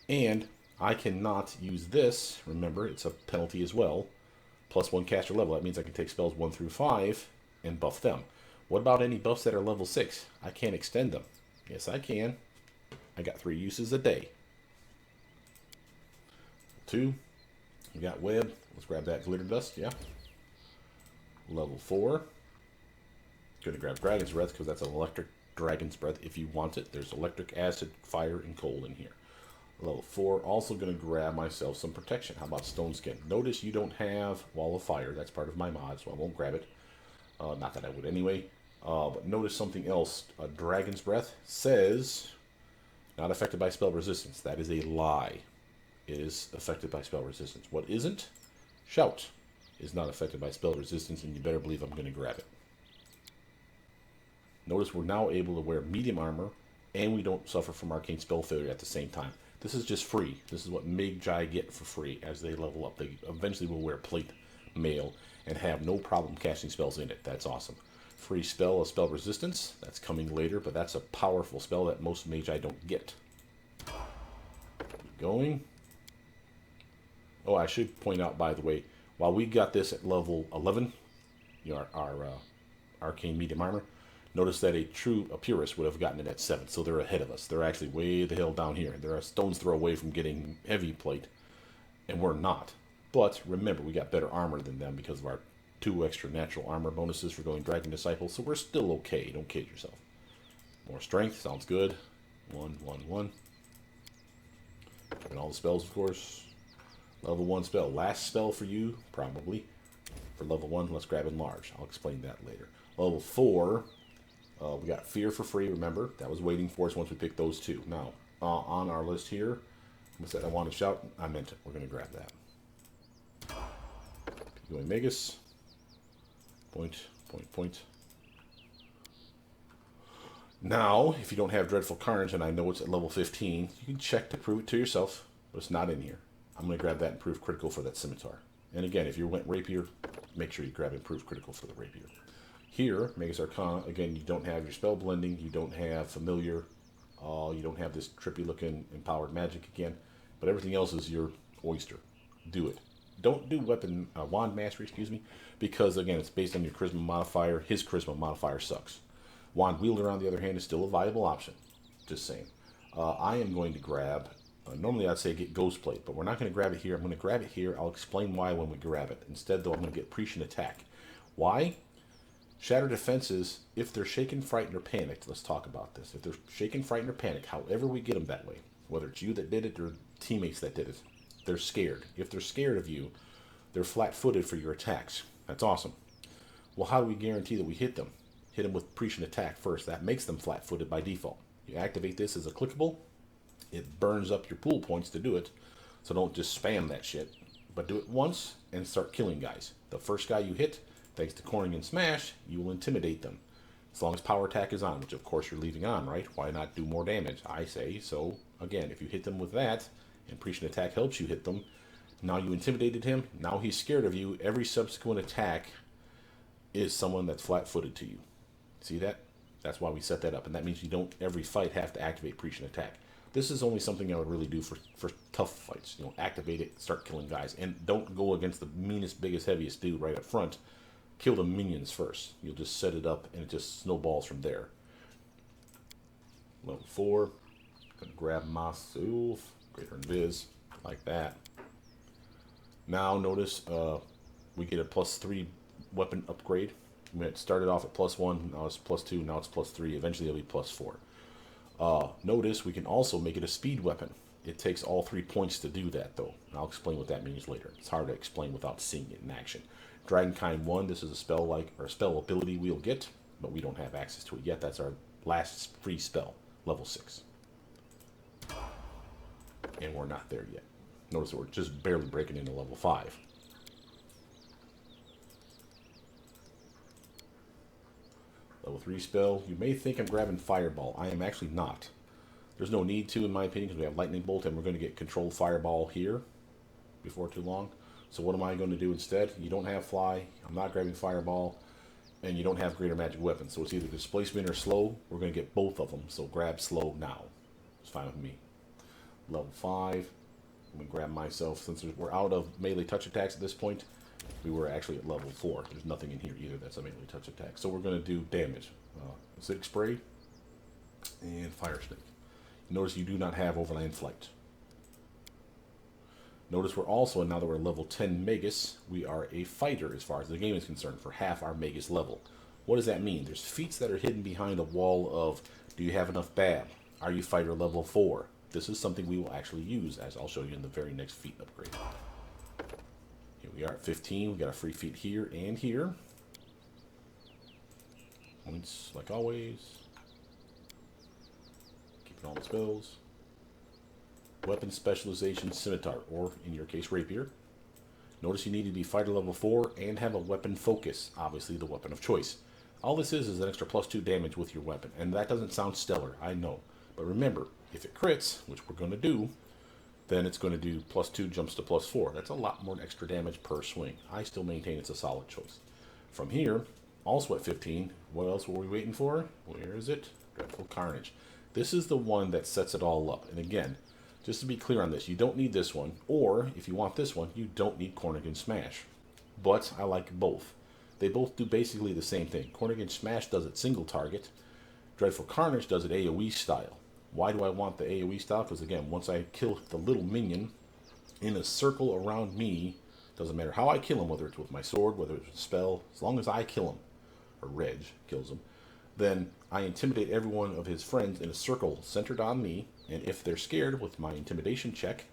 Speaker 1: And I cannot use this. Remember, it's a penalty as well. +1 caster level. That means I can take spells 1 through 5 and buff them. What about any buffs that are level 6? I can't extend them. Yes, I can. I got 3 uses a day. 2. We got web. Let's grab that glitter dust. Yeah. Level 4. Going to grab Dragon's Breath because that's an electric Dragon's Breath if you want it. There's electric, acid, fire, and cold in here. Level 4. Also going to grab myself some protection. How about Stone Skin? Notice you don't have Wall of Fire. That's part of my mod, so I won't grab it. Not that I would anyway. But notice something else. Dragon's Breath says not affected by spell resistance. That is a lie. It is affected by spell resistance. What isn't? Shout is not affected by spell resistance, and you better believe I'm going to grab it. Notice we're now able to wear medium armor, and we don't suffer from arcane spell failure at the same time. This is just free. This is what Magi get for free as they level up. They eventually will wear plate mail and have no problem casting spells in it. That's awesome. Free spell of spell resistance. That's coming later, but that's a powerful spell that most Magi don't get. Keep going. Oh, I should point out, by the way, while we got this at level 11, our arcane medium armor, notice that a purist would have gotten it at 7, so they're ahead of us. They're actually way the hell down here. They're a stone's throw away from getting heavy plate, and we're not. But remember, we got better armor than them because of our 2 extra natural armor bonuses for going Dragon Disciple, so we're still okay. Don't kid yourself. More strength, sounds good. 1, 1, 1. And all the spells, of course. Level 1 spell. Last spell for you, probably. For level 1, let's grab Enlarge. I'll explain that later. Level 4, we got Fear for free, remember? That was waiting for us once we picked those 2. Now, on our list here, what's that I want to shout? I meant it. We're going to grab that. Going Magus. Point, point, point. Now, if you don't have Dreadful Carnage, and I know it's at level 15, you can check to prove it to yourself, but it's not in here. I'm going to grab that Improved Critical for that Scimitar. And again, if you went Rapier, make sure you grab Improved Critical for the Rapier. Here, Magus Arcana, again, you don't have your Spell Blending, you don't have Familiar, you don't have this trippy looking Empowered Magic again, but everything else is your oyster. Do it. Don't do Wand Mastery, because again, it's based on your Charisma modifier. His Charisma modifier sucks. Wand Wielder, on the other hand, is still a viable option. Just saying. I am going to grab, normally I'd say get Ghost Plate, but we're not going to grab it here. I'm going to grab it here. I'll explain why when we grab it. Instead, though, I'm going to get Prescient Attack. Why? Shatter Defenses, if they're shaken, frightened, or panicked, let's talk about this. If they're shaken, frightened, or panicked, however we get them that way, whether it's you that did it or teammates that did it, they're scared. If they're scared of you, they're flat-footed for your attacks. That's awesome. Well, how do we guarantee that we hit them? Hit them with Prescient Attack first. That makes them flat-footed by default. You activate this as a clickable. It burns up your pool points to do it. So don't just spam that shit. But do it once and start killing guys. The first guy you hit, thanks to Corning and Smash, you will intimidate them. As long as Power Attack is on, which of course you're leaving on, right? Why not do more damage? I say. So, again, if you hit them with that, and Prescient Attack helps you hit them, now you intimidated him, now he's scared of you. Every subsequent attack is someone that's flat-footed to you. See that? That's why we set that up, and that means you don't every fight have to activate Prescient Attack. This is only something I would really do for tough fights. Activate it, start killing guys, and don't go against the meanest, biggest, heaviest dude right up front. Kill the minions first. You'll just set it up, and it just snowballs from there. Level 4. Gonna grab myself. Greater Invis, like that. Now notice we get a +3 weapon upgrade. It started off at +1, now it's +2, now it's +3. Eventually it'll be +4. Notice we can also make it a speed weapon. It takes all 3 points to do that, though. And I'll explain what that means later. It's hard to explain without seeing it in action. Dragonkind 1, this is a spell spell ability we'll get, but we don't have access to it yet. That's our last free spell, level 6. And we're not there yet. Notice that we're just barely breaking into level 5. Level 3 spell. You may think I'm grabbing Fireball. I am actually not. There's no need to, in my opinion, because we have Lightning Bolt, and we're going to get Controlled Fireball here before too long. So what am I going to do instead? You don't have Fly. I'm not grabbing Fireball. And you don't have Greater Magic Weapon. So it's either Displacement or Slow. We're going to get both of them. So grab Slow now. It's fine with me. Level 5. I'm going to grab myself, since we're out of melee touch attacks at this point, We were actually at level 4. There's nothing in here either that's a melee touch attack. So we're going to do damage. Acidic Spray and Fire Snake. Notice you do not have Overland Flight. Notice we're also, now that we're level 10 Magus, we are a fighter as far as the game is concerned for half our Magus level. What does that mean? There's feats that are hidden behind a wall of, do you have enough BAB? Are you fighter level 4? This is something we will actually use, as I'll show you in the very next feat upgrade. Here we are at 15. We got a free feat here and here. Points, like always. Keeping all the spells. Weapon specialization, scimitar, or in your case, rapier. Notice you need to be fighter level 4 and have a weapon focus, obviously the weapon of choice. All this is an extra +2 damage with your weapon, and that doesn't sound stellar, I know. But remember, if it crits, which we're going to do, then it's going to do +2 jumps to +4. That's a lot more extra damage per swing. I still maintain it's a solid choice. From here, also at 15, what else were we waiting for? Where is it? Dreadful Carnage. This is the one that sets it all up. And again, just to be clear on this, you don't need this one, or if you want this one, you don't need Cornigan Smash. But I like both. They both do basically the same thing. Cornigan Smash does it single target. Dreadful Carnage does it AoE style. Why do I want the AoE style? Because again, once I kill the little minion in a circle around me, doesn't matter how I kill him, whether it's with my sword, whether it's a spell, as long as I kill him, or Reg kills him, then I intimidate every one of his friends in a circle centered on me, and if they're scared with my intimidation check,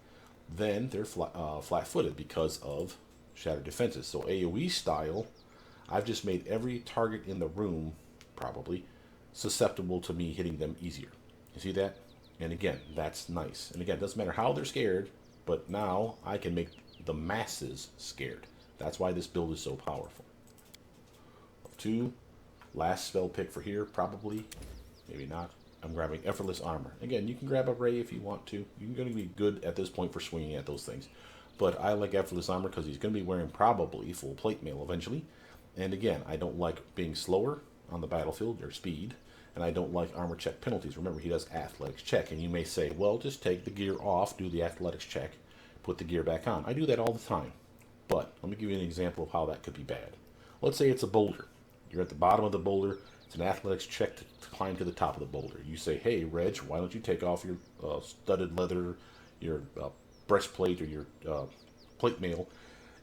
Speaker 1: then they're flat-footed because of Shatter Defenses. So AoE style, I've just made every target in the room, probably, susceptible to me hitting them easier. You see that? And again, that's nice. And again, it doesn't matter how they're scared, but now I can make the masses scared. That's why this build is so powerful. 2, last spell pick for here, probably, maybe not. I'm grabbing Effortless Armor. Again, you can grab a Ray if you want to. You're going to be good at this point for swinging at those things. But I like Effortless Armor because he's going to be wearing probably full plate mail eventually. And again, I don't like being slower on the battlefield, or speed. And I don't like armor check penalties. Remember, he does athletics check. And you may say, well, just take the gear off, do the athletics check, put the gear back on. I do that all the time. But let me give you an example of how that could be bad. Let's say it's a boulder. You're at the bottom of the boulder. It's an athletics check to climb to the top of the boulder. You say, hey, Reg, why don't you take off your studded leather, your breastplate, or your plate mail,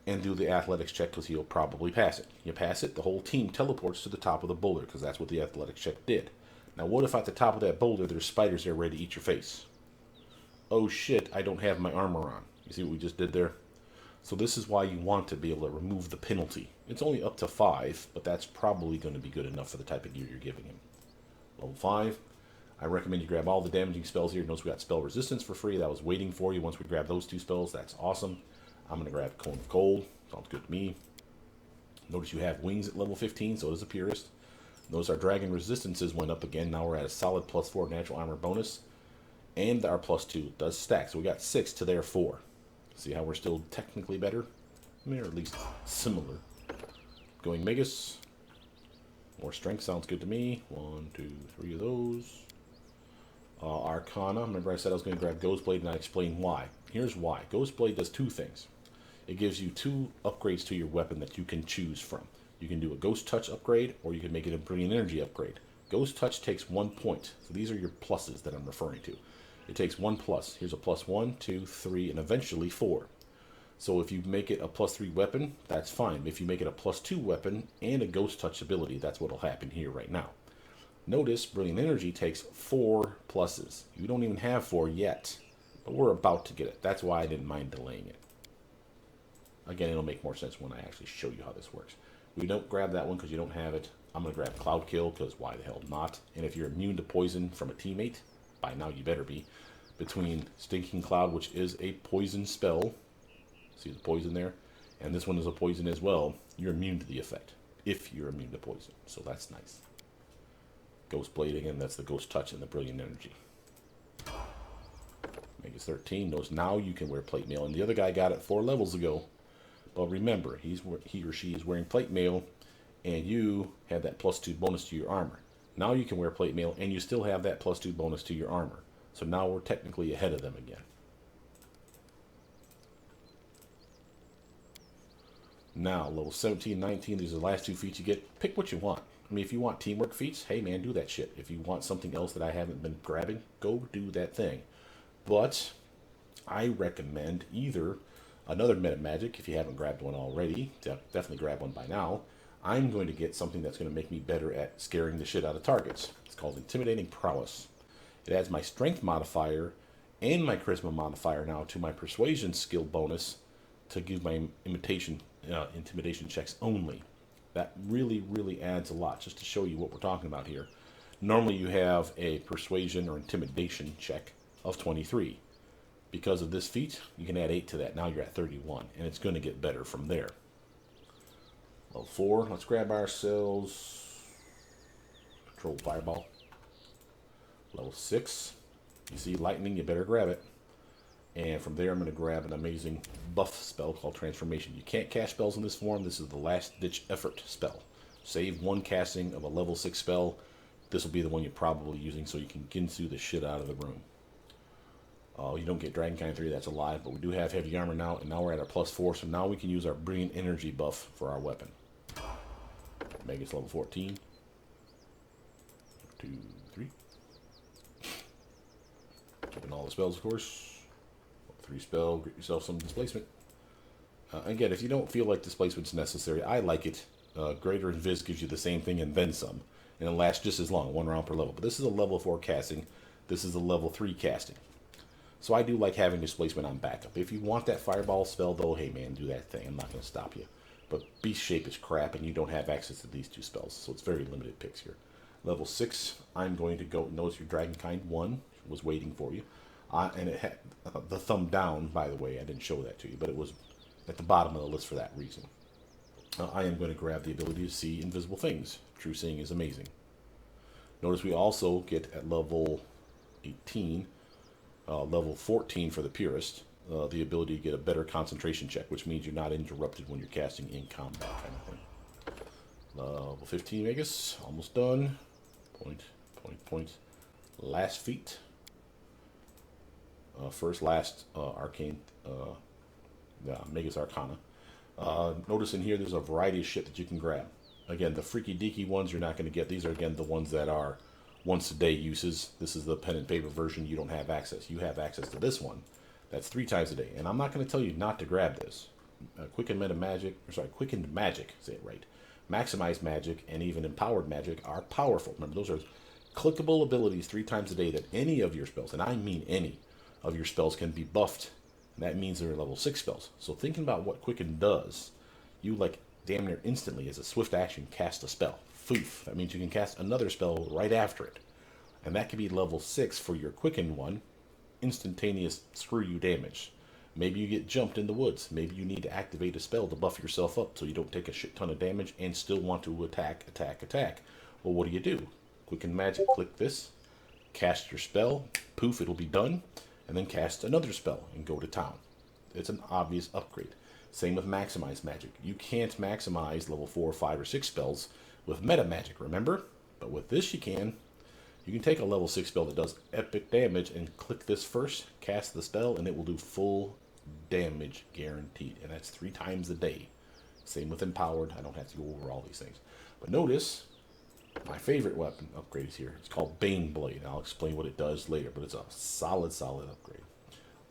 Speaker 1: and do the athletics check, because he'll probably pass it. You pass it, the whole team teleports to the top of the boulder, because that's what the athletics check did. Now, what if at the top of that boulder, there's spiders there ready to eat your face? Oh shit, I don't have my armor on. You see what we just did there? So this is why you want to be able to remove the penalty. It's only up to 5, but that's probably going to be good enough for the type of gear you're giving him. Level 5, I recommend you grab all the damaging spells here. Notice we got Spell Resistance for free. That was waiting for you once we grab those 2 spells. That's awesome. I'm going to grab Cone of Cold. Sounds good to me. Notice you have Wings at level 15, so does a Purist. Notice our Dragon Resistances went up again. Now we're at a solid +4 natural armor bonus. And our +2 does stack. So we got 6 to their 4. See how we're still technically better? I mean, or at least similar. Going Magus. More strength sounds good to me. 1, 2, 3 of those. Arcana. Remember I said I was going to grab Ghostblade, and I explained why. Here's why. Ghostblade does 2 things. It gives you 2 upgrades to your weapon that you can choose from. You can do a Ghost Touch upgrade, or you can make it a Brilliant Energy upgrade. Ghost Touch takes 1 point. So these are your pluses that I'm referring to. It takes 1 plus. Here's a +1, 2, 3, and eventually 4. So if you make it a +3 weapon, that's fine. If you make it a +2 weapon and a Ghost Touch ability, that's what will happen here right now. Notice Brilliant Energy takes 4 pluses. You don't even have 4 yet, but we're about to get it. That's why I didn't mind delaying it. Again, it'll make more sense when I actually show you how this works. We don't grab that one because you don't have it. I'm going to grab Cloud Kill because why the hell not? And if you're immune to poison from a teammate, by now you better be. Between Stinking Cloud, which is a poison spell, see the poison there, and this one is a poison as well, you're immune to the effect, if you're immune to poison. So that's nice. Ghost Blade, again, that's the Ghost Touch and the Brilliant Energy. Magus 13 knows now you can wear plate mail, and the other guy got it 4 levels ago. But remember, he or she is wearing plate mail, and you have that +2 bonus to your armor. Now you can wear plate mail, and you still have that +2 bonus to your armor. So now we're technically ahead of them again. Now, level 17, 19, these are the last two feats you get. Pick what you want. I mean, if you want teamwork feats, hey man, do that shit. If you want something else that I haven't been grabbing, go do that thing. But I recommend either another Metamagic, if you haven't grabbed one already, definitely grab one by now. I'm going to get something that's going to make me better at scaring the shit out of targets. It's called Intimidating Prowess. It adds my Strength modifier and my Charisma modifier now to my Persuasion skill bonus to give my intimidation checks only. That really, really adds a lot, just to show you what we're talking about here. Normally you have a Persuasion or Intimidation check of 23. Because of this feat, you can add 8 to that. Now you're at 31, and it's going to get better from there. Level 4, let's grab ourselves Control Fireball. Level 6, you see lightning, you better grab it. And from there, I'm going to grab an amazing buff spell called Transformation. You can't cast spells in this form. This is the last-ditch effort spell. Save one casting of a level 6 spell. This will be the one you're probably using so you can Ginsu the shit out of the room. You don't get Dragonkind 3, that's a lie, but we do have heavy armor now, and now we're at our +4, so now we can use our Brilliant Energy buff for our weapon. Magus level 14. 2, 3. Keeping all the spells, of course. 3 spell, get yourself some displacement. Again, if you don't feel like displacement's necessary, I like it. Greater Invis gives you the same thing and then some. And it lasts just as long, 1 round per level. But this is a level 4 casting. This is a level 3 casting. So I do like having displacement on backup. If you want that fireball spell, though, hey man, do that thing. I'm not going to stop you. But beast shape is crap, and you don't have access to these 2 spells. So it's very limited picks here. Level 6, I'm going to go. Notice your Dragonkind 1 was waiting for you. And it had the thumb down, by the way. I didn't show that to you, but it was at the bottom of the list for that reason. I am going to grab the ability to see invisible things. True seeing is amazing. Notice we also get at level 18, level 14 for the Purist, the ability to get a better concentration check, which means you're not interrupted when you're casting in combat kind of thing. Level 15 Magus, almost done. Point. Last feat. Last arcane, Magus Arcana. Notice in here there's a variety of shit that you can grab. Again, the freaky deaky ones you're not going to get. These are, again, the ones that are once a day uses. This is the pen and paper version. You don't have access. You have access to this one. That's 3 times a day. And I'm not going to tell you not to grab this. Quickened Magic, say it right. Maximized Magic and even Empowered Magic are powerful. Remember, those are clickable abilities 3 times a day that any of your spells, and I mean any of your spells, can be buffed. And that means they're level 6 spells. So thinking about what Quicken does, you like damn near instantly as a swift action cast a spell. Foof. That means you can cast another spell right after it. And that can be level 6 for your Quicken one. Instantaneous screw you damage. Maybe you get jumped in the woods. Maybe you need to activate a spell to buff yourself up so you don't take a shit ton of damage and still want to attack. Well, what do? Quicken Magic, click this, cast your spell, poof, it'll be done, and then cast another spell and go to town. It's an obvious upgrade. Same with Maximize Magic. You can't maximize level 4, 5, or 6 spells with Metamagic, remember? But with this you can. You can take a level 6 spell that does epic damage and click this first, cast the spell, and it will do full damage guaranteed. And that's 3 times a day. Same with Empowered. I don't have to go over all these things. But notice, my favorite weapon upgrade is here. It's called Bain Blade. I'll explain what it does later, but it's a solid upgrade.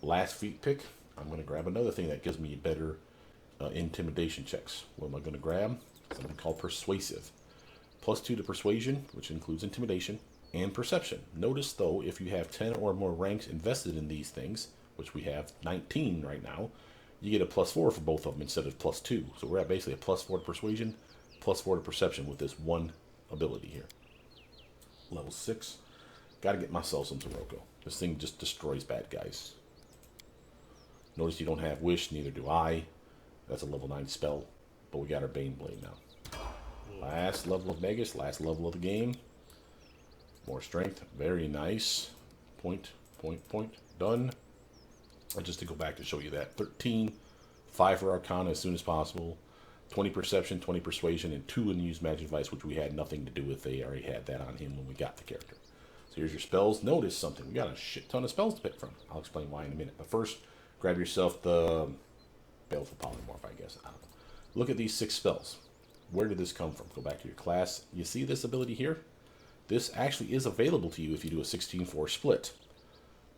Speaker 1: Last feat pick, I'm going to grab another thing that gives me better intimidation checks. What am I going to grab? Something called Persuasive. +2 to Persuasion, which includes Intimidation, and Perception. Notice, though, if you have 10 or more ranks invested in these things, which we have 19 right now, you get a +4 for both of them instead of +2. So we're at basically a +4 to Persuasion, +4 to Perception with this one ability here. Level 6. Got to get myself some Sirocco. This thing just destroys bad guys. Notice you don't have Wish, neither do I. That's a level 9 spell, but we got our Bane Blade now. Last level of Magus, last level of the game. More strength, very nice. Point, done. And just to go back to show you that, 13, 5 for Arcana as soon as possible, 20 Perception, 20 Persuasion, and 2 in Use Magic Device, which we had nothing to do with. They already had that on him when we got the character. So here's your spells. Notice something. We got a shit ton of spells to pick from. I'll explain why in a minute. But first, grab yourself the Baleful Polymorph, I guess. I don't know. Look at these 6 spells. Where did this come from? Go back to your class. You see this ability here? This actually is available to you if you do a 16-4 split.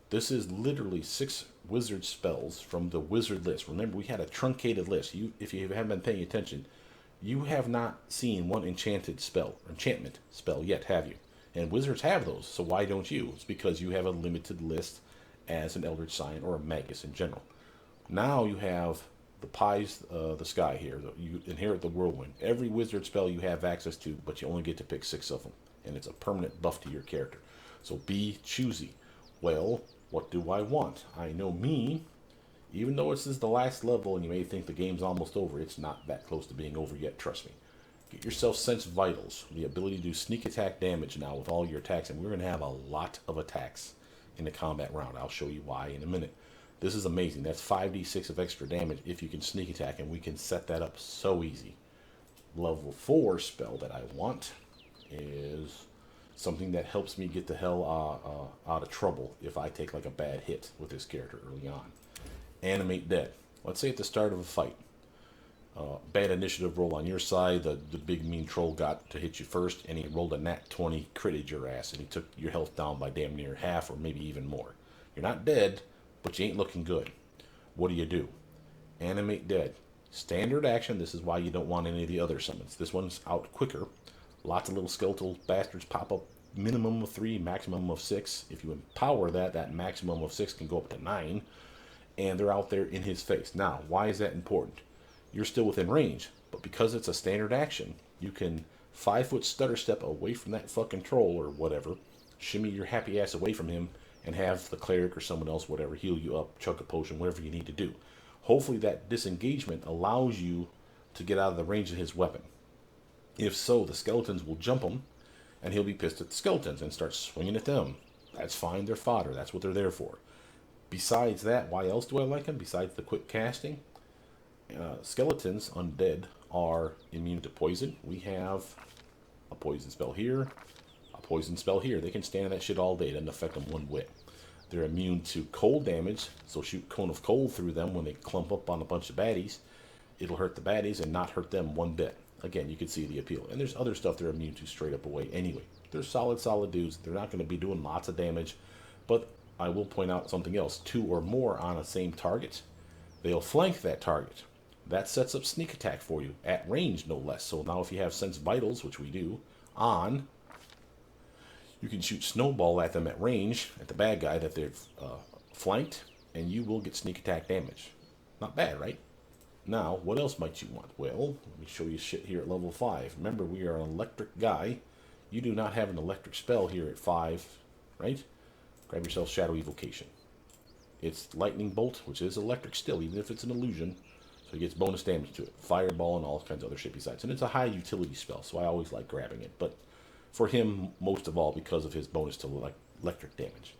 Speaker 1: This is literally 6 wizard spells from the wizard list. Remember, we had a truncated list. If you haven't been paying attention, you have not seen one enchantment spell yet, have you? And wizards have those, so why don't you? It's because you have a limited list as an Eldritch Scion or a Magus in general. Now you have the pies, the sky here. You inherit the whirlwind. Every wizard spell you have access to, but you only get to pick 6 of them. And it's a permanent buff to your character. So be choosy. Well, what do I want? I know me, even though this is the last level and you may think the game's almost over, it's not that close to being over yet, trust me. Get yourself Sense Vitals, the ability to do sneak attack damage now with all your attacks, and we're going to have a lot of attacks in the combat round. I'll show you why in a minute. This is amazing. That's 5d6 of extra damage if you can sneak attack, and we can set that up so easy. Level 4 spell that I want is something that helps me get the hell out of trouble if I take like a bad hit with this character early on. Animate Dead. Let's say at the start of a fight, bad initiative roll on your side, the big mean troll got to hit you first, and he rolled a nat 20, critted your ass, and he took your health down by damn near half or maybe even more. You're not dead, but you ain't looking good. What do? Animate Dead. Standard action. This is why you don't want any of the other summons. This one's out quicker. Lots of little skeletal bastards pop up. Minimum of 3, maximum of 6. If you empower that, that maximum of 6 can go up to 9. And they're out there in his face. Now, why is that important? You're still within range, but because it's a standard action, you can 5-foot stutter step away from that fucking troll or whatever, shimmy your happy ass away from him, and have the cleric or someone else, whatever, heal you up, chug a potion, whatever you need to do. Hopefully that disengagement allows you to get out of the range of his weapon. If so, the skeletons will jump him, and he'll be pissed at the skeletons and start swinging at them. That's fine, they're fodder, that's what they're there for. Besides that, why else do I like him? Besides the quick casting, skeletons, undead, are immune to poison. We have a poison spell here, a poison spell here. They can stand that shit all day. It doesn't affect them one whit. They're immune to cold damage, so shoot cone of cold through them when they clump up on a bunch of baddies. It'll hurt the baddies and not hurt them one bit. Again, you can see the appeal. And there's other stuff they're immune to straight up away anyway. They're solid dudes. They're not going to be doing lots of damage, but I will point out something else. 2 or more on a same target, they'll flank that target. That sets up sneak attack for you, at range no less. So now if you have Sense Vitals, which we do, on, you can shoot Snowball at them at range, at the bad guy that they've flanked, and you will get sneak attack damage. Not bad, right? Now, what else might you want? Well, let me show you shit here at level 5. Remember, we are an electric guy. You do not have an electric spell here at 5, right? Grab yourself Shadow Evocation. It's Lightning Bolt, which is electric still, even if it's an illusion. So he gets bonus damage to it. Fireball and all kinds of other shit besides. And it's a high utility spell, so I always like grabbing it. But for him, most of all, because of his bonus to electric damage.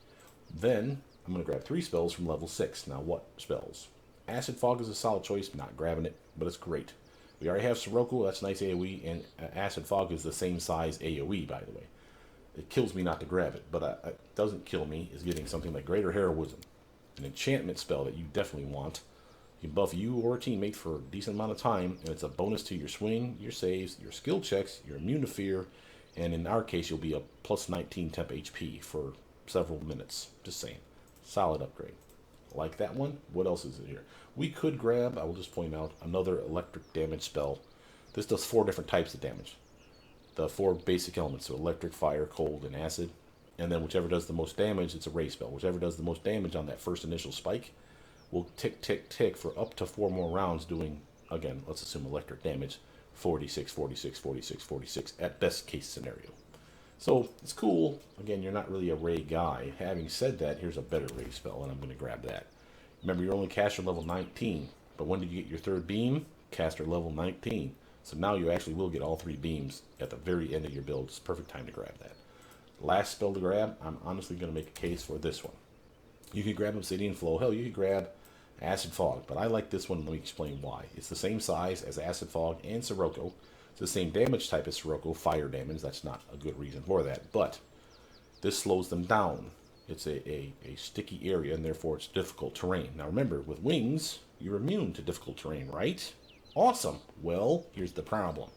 Speaker 1: Then, I'm going to grab 3 spells from level 6. Now, what spells? Acid Fog is a solid choice. Not grabbing it, but it's great. We already have Sirocco. That's nice AoE. And Acid Fog is the same size AoE, by the way. It kills me not to grab it, but it doesn't kill me is getting something like Greater Heroism. An enchantment spell that you definitely want. You can buff you or a teammate for a decent amount of time, and it's a bonus to your swing, your saves, your skill checks, you're immune to fear, and in our case, you'll be a plus 19 temp HP for several minutes. Just saying. Solid upgrade. Like that one. What else is it here? We could grab, I will just point out, another electric damage spell. This does 4 different types of damage. The 4 basic elements, so electric, fire, cold, and acid. And then whichever does the most damage, it's a ray spell. Whichever does the most damage on that first initial spike will tick, tick, tick for up to 4 more rounds doing, again, let's assume electric damage, 46, 46, 46, 46, at best case scenario. So, it's cool. Again, you're not really a ray guy. Having said that, here's a better ray spell, and I'm going to grab that. Remember, you're only caster level 19, but when did you get your 3rd beam? Caster level 19. So now you actually will get all 3 beams at the very end of your build. It's the perfect time to grab that. Last spell to grab, I'm honestly going to make a case for this one. You could grab Obsidian Flow. Hell, you could grab Acid Fog, but I like this one, and let me explain why. It's the same size as Acid Fog and Sirocco. It's the same damage type as Sirocco, fire damage. That's not a good reason for that, but this slows them down. It's a sticky area, and therefore it's difficult terrain. Now remember, with wings, you're immune to difficult terrain, right? Awesome. Well, here's the problem.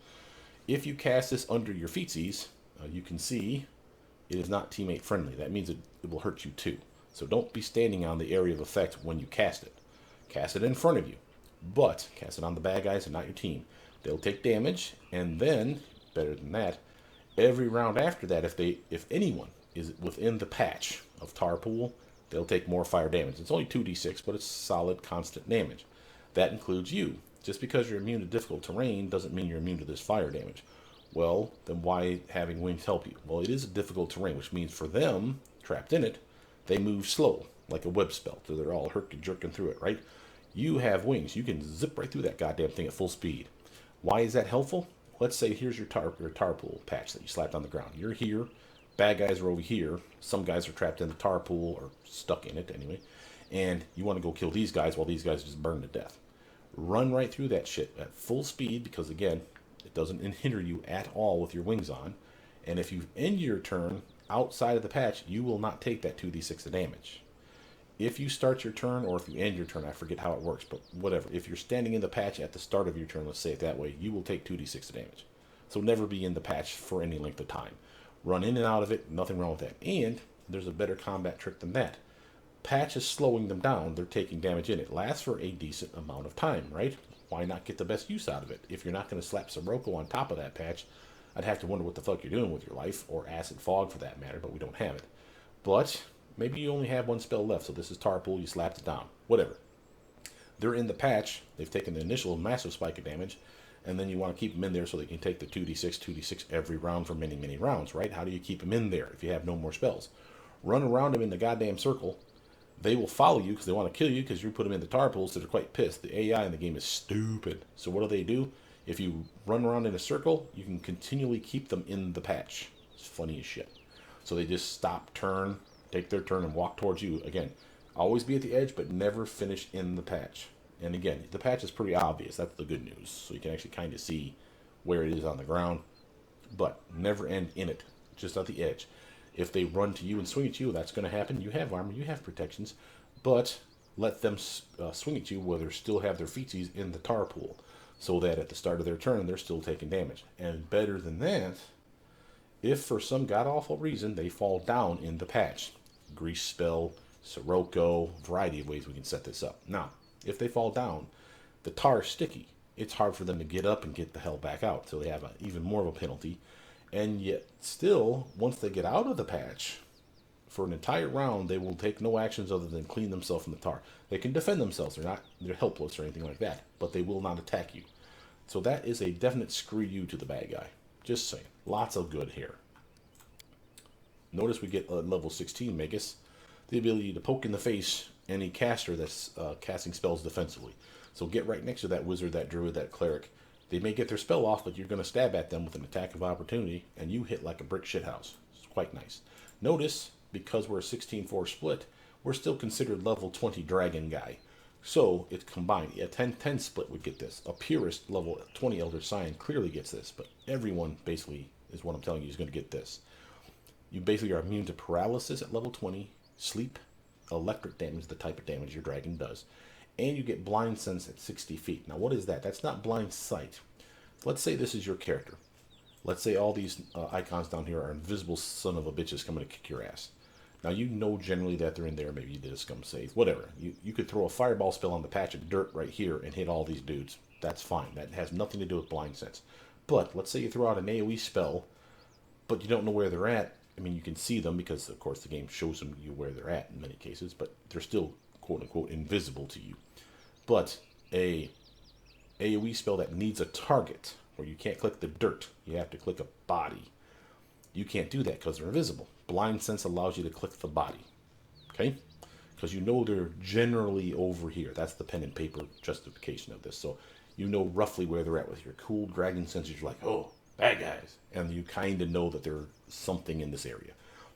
Speaker 1: If you cast this under your featsies, you can see it is not teammate friendly. That means it will hurt you too. So don't be standing on the area of effect when you cast it. Cast it in front of you, but cast it on the bad guys and not your team. They'll take damage, and then, better than that, every round after that, if anyone is within the patch of Tar Pool, they'll take more fire damage. It's only 2d6, but it's solid, constant damage. That includes you. Just because you're immune to difficult terrain doesn't mean you're immune to this fire damage. Well, then why having wings help you? Well, it is a difficult terrain, which means for them, trapped in it, they move slow, like a web spell, so they're all jerking through it, right? You have wings. You can zip right through that goddamn thing at full speed. Why is that helpful? Let's say here's your tar pool patch that you slapped on the ground. You're here. Bad guys are over here. Some guys are trapped in the tar pool or stuck in it anyway. And you want to go kill these guys while these guys just burn to death. Run right through that shit at full speed because, again, it doesn't hinder you at all with your wings on. And if you end your turn outside of the patch, you will not take that 2d6 of damage. If you start your turn or if you end your turn, I forget how it works, but whatever. If you're standing in the patch at the start of your turn, let's say it that way, you will take 2d6 of damage. So never be in the patch for any length of time. Run in and out of it, nothing wrong with that. And there's a better combat trick than that. Patch is slowing them down, they're taking damage in. It lasts for a decent amount of time, right? Why not get the best use out of it? If you're not going to slap Sirocco on top of that patch, I'd have to wonder what the fuck you're doing with your life, or Acid Fog for that matter, but we don't have it. But maybe you only have one spell left, so this is Tar Pool, you slapped it down. Whatever. They're in the patch, they've taken the initial massive spike of damage, and then you want to keep them in there so they can take the 2d6 every round for many, many rounds, right? How do you keep them in there if you have no more spells? Run around them in the goddamn circle. They will follow you because they want to kill you because you put them in the tar pools, so they're quite pissed. The AI in the game is stupid. So what do? If you run around in a circle, you can continually keep them in the patch. It's funny as shit. So they just stop, turn, take their turn, and walk towards you. Again, always be at the edge, but never finish in the patch. And again, the patch is pretty obvious. That's the good news. So you can actually kind of see where it is on the ground. But never end in it, just at the edge. If they run to you and swing at you, that's going to happen. You have armor, you have protections, but let them swing at you while they still have their feetsies in the tar pool, so that at the start of their turn, they're still taking damage. And better than that, if for some god-awful reason they fall down in the patch, Grease Spell, Sirocco, variety of ways we can set this up. Now, if they fall down, the tar is sticky. It's hard for them to get up and get the hell back out, so they have even more of a penalty. And yet, still, once they get out of the patch, for an entire round, they will take no actions other than clean themselves from the tar. They can defend themselves. They're helpless or anything like that, but they will not attack you. So that is a definite screw you to the bad guy. Just saying. Lots of good here. Notice we get level 16 Magus, the ability to poke in the face any caster that's casting spells defensively. So get right next to that wizard, that druid, that cleric. They may get their spell off, but you're going to stab at them with an attack of opportunity, and you hit like a brick shithouse. It's quite nice. Notice, because we're a 16-4 split, we're still considered level 20 dragon guy. So it's combined. A 10-10 split would get this. A purist level 20 Eldritch Scion clearly gets this, but everyone basically is what I'm telling you is going to get this. You basically are immune to paralysis at level 20, sleep, electric damage, the type of damage your dragon does, and you get blind sense at 60 feet. Now, what is that? That's not blind sight. Let's say this is your character. Let's say all these icons down here are invisible son of a bitches coming to kick your ass. Now, you know generally that they're in there. Maybe you did a scum save. Whatever. You could throw a fireball spell on the patch of dirt right here and hit all these dudes. That's fine. That has nothing to do with blind sense. But let's say you throw out an AoE spell, but you don't know where they're at. I mean, you can see them because, of course, the game shows them you where they're at in many cases, but they're still, quote-unquote, invisible to you. But a AoE spell that needs a target, where you can't click the dirt, you have to click a body. You can't do that because they're invisible. Blind Sense allows you to click the body, okay? Because you know they're generally over here. That's the pen and paper justification of this. So you know roughly where they're at with your cool dragon senses. You're like, oh, bad guys. And you kind of know that there's something in this area.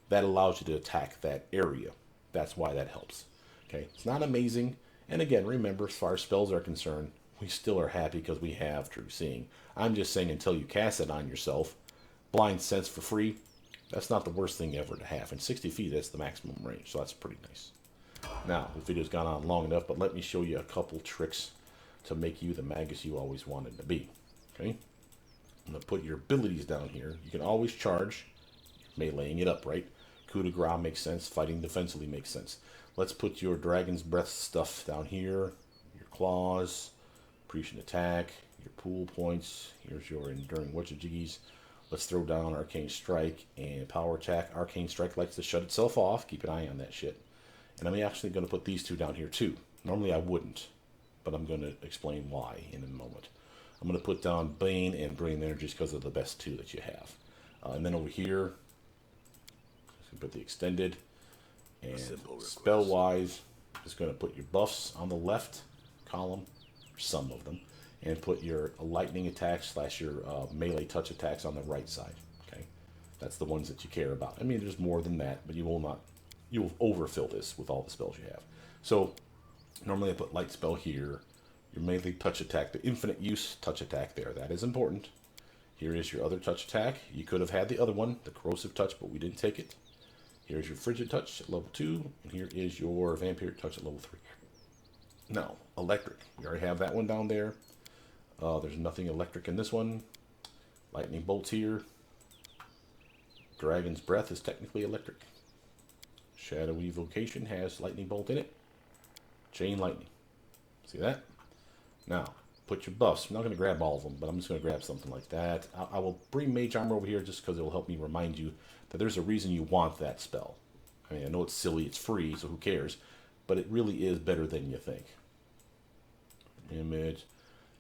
Speaker 1: That allows you to attack that area. That's why that helps, okay? It's not amazing. And again, remember, as far as spells are concerned, we still are happy because we have True Seeing. I'm just saying until you cast it on yourself, Blind Sense for free, that's not the worst thing ever to have. And 60 feet, that's the maximum range, so that's pretty nice. Now, this video's gone on long enough, but let me show you a couple tricks to make you the Magus you always wanted to be. Okay? I'm going to put your abilities down here. You can always charge, meleeing it up, right? Coup de grace makes sense. Fighting defensively makes sense. Let's put your Dragon's Breath stuff down here. Your claws, prescient attack, your pool points. Here's your enduring whatchamajiggies. Let's throw down Arcane Strike and Power Attack. Arcane Strike likes to shut itself off. Keep an eye on that shit. And I'm actually going to put these two down here too. Normally I wouldn't, but I'm going to explain why in a moment. I'm going to put down Bain and Brilliant Energies because they're the best two that you have. And then over here, put the extended. And spell-wise, just going to put your buffs on the left column, some of them, and put your lightning attacks / your melee touch attacks on the right side. Okay, that's the ones that you care about. I mean, there's more than that, but you will overfill this with all the spells you have. So normally I put light spell here, your melee touch attack, the infinite use touch attack there. That is important. Here is your other touch attack. You could have had the other one, the corrosive touch, but we didn't take it. Here's your frigid touch at level 2, and here is your vampiric touch at level 3. Now, electric. We already have that one down there. There's nothing electric in this one. Lightning bolts here. Dragon's Breath is technically electric. Shadow Evocation has lightning bolt in it. Chain lightning. See that? Now, put your buffs. I'm not going to grab all of them, but I'm just going to grab something like that. I will bring Mage Armor over here just because it will help me remind you that there's a reason you want that spell. I mean, I know it's silly, it's free, so who cares? But it really is better than you think. Image,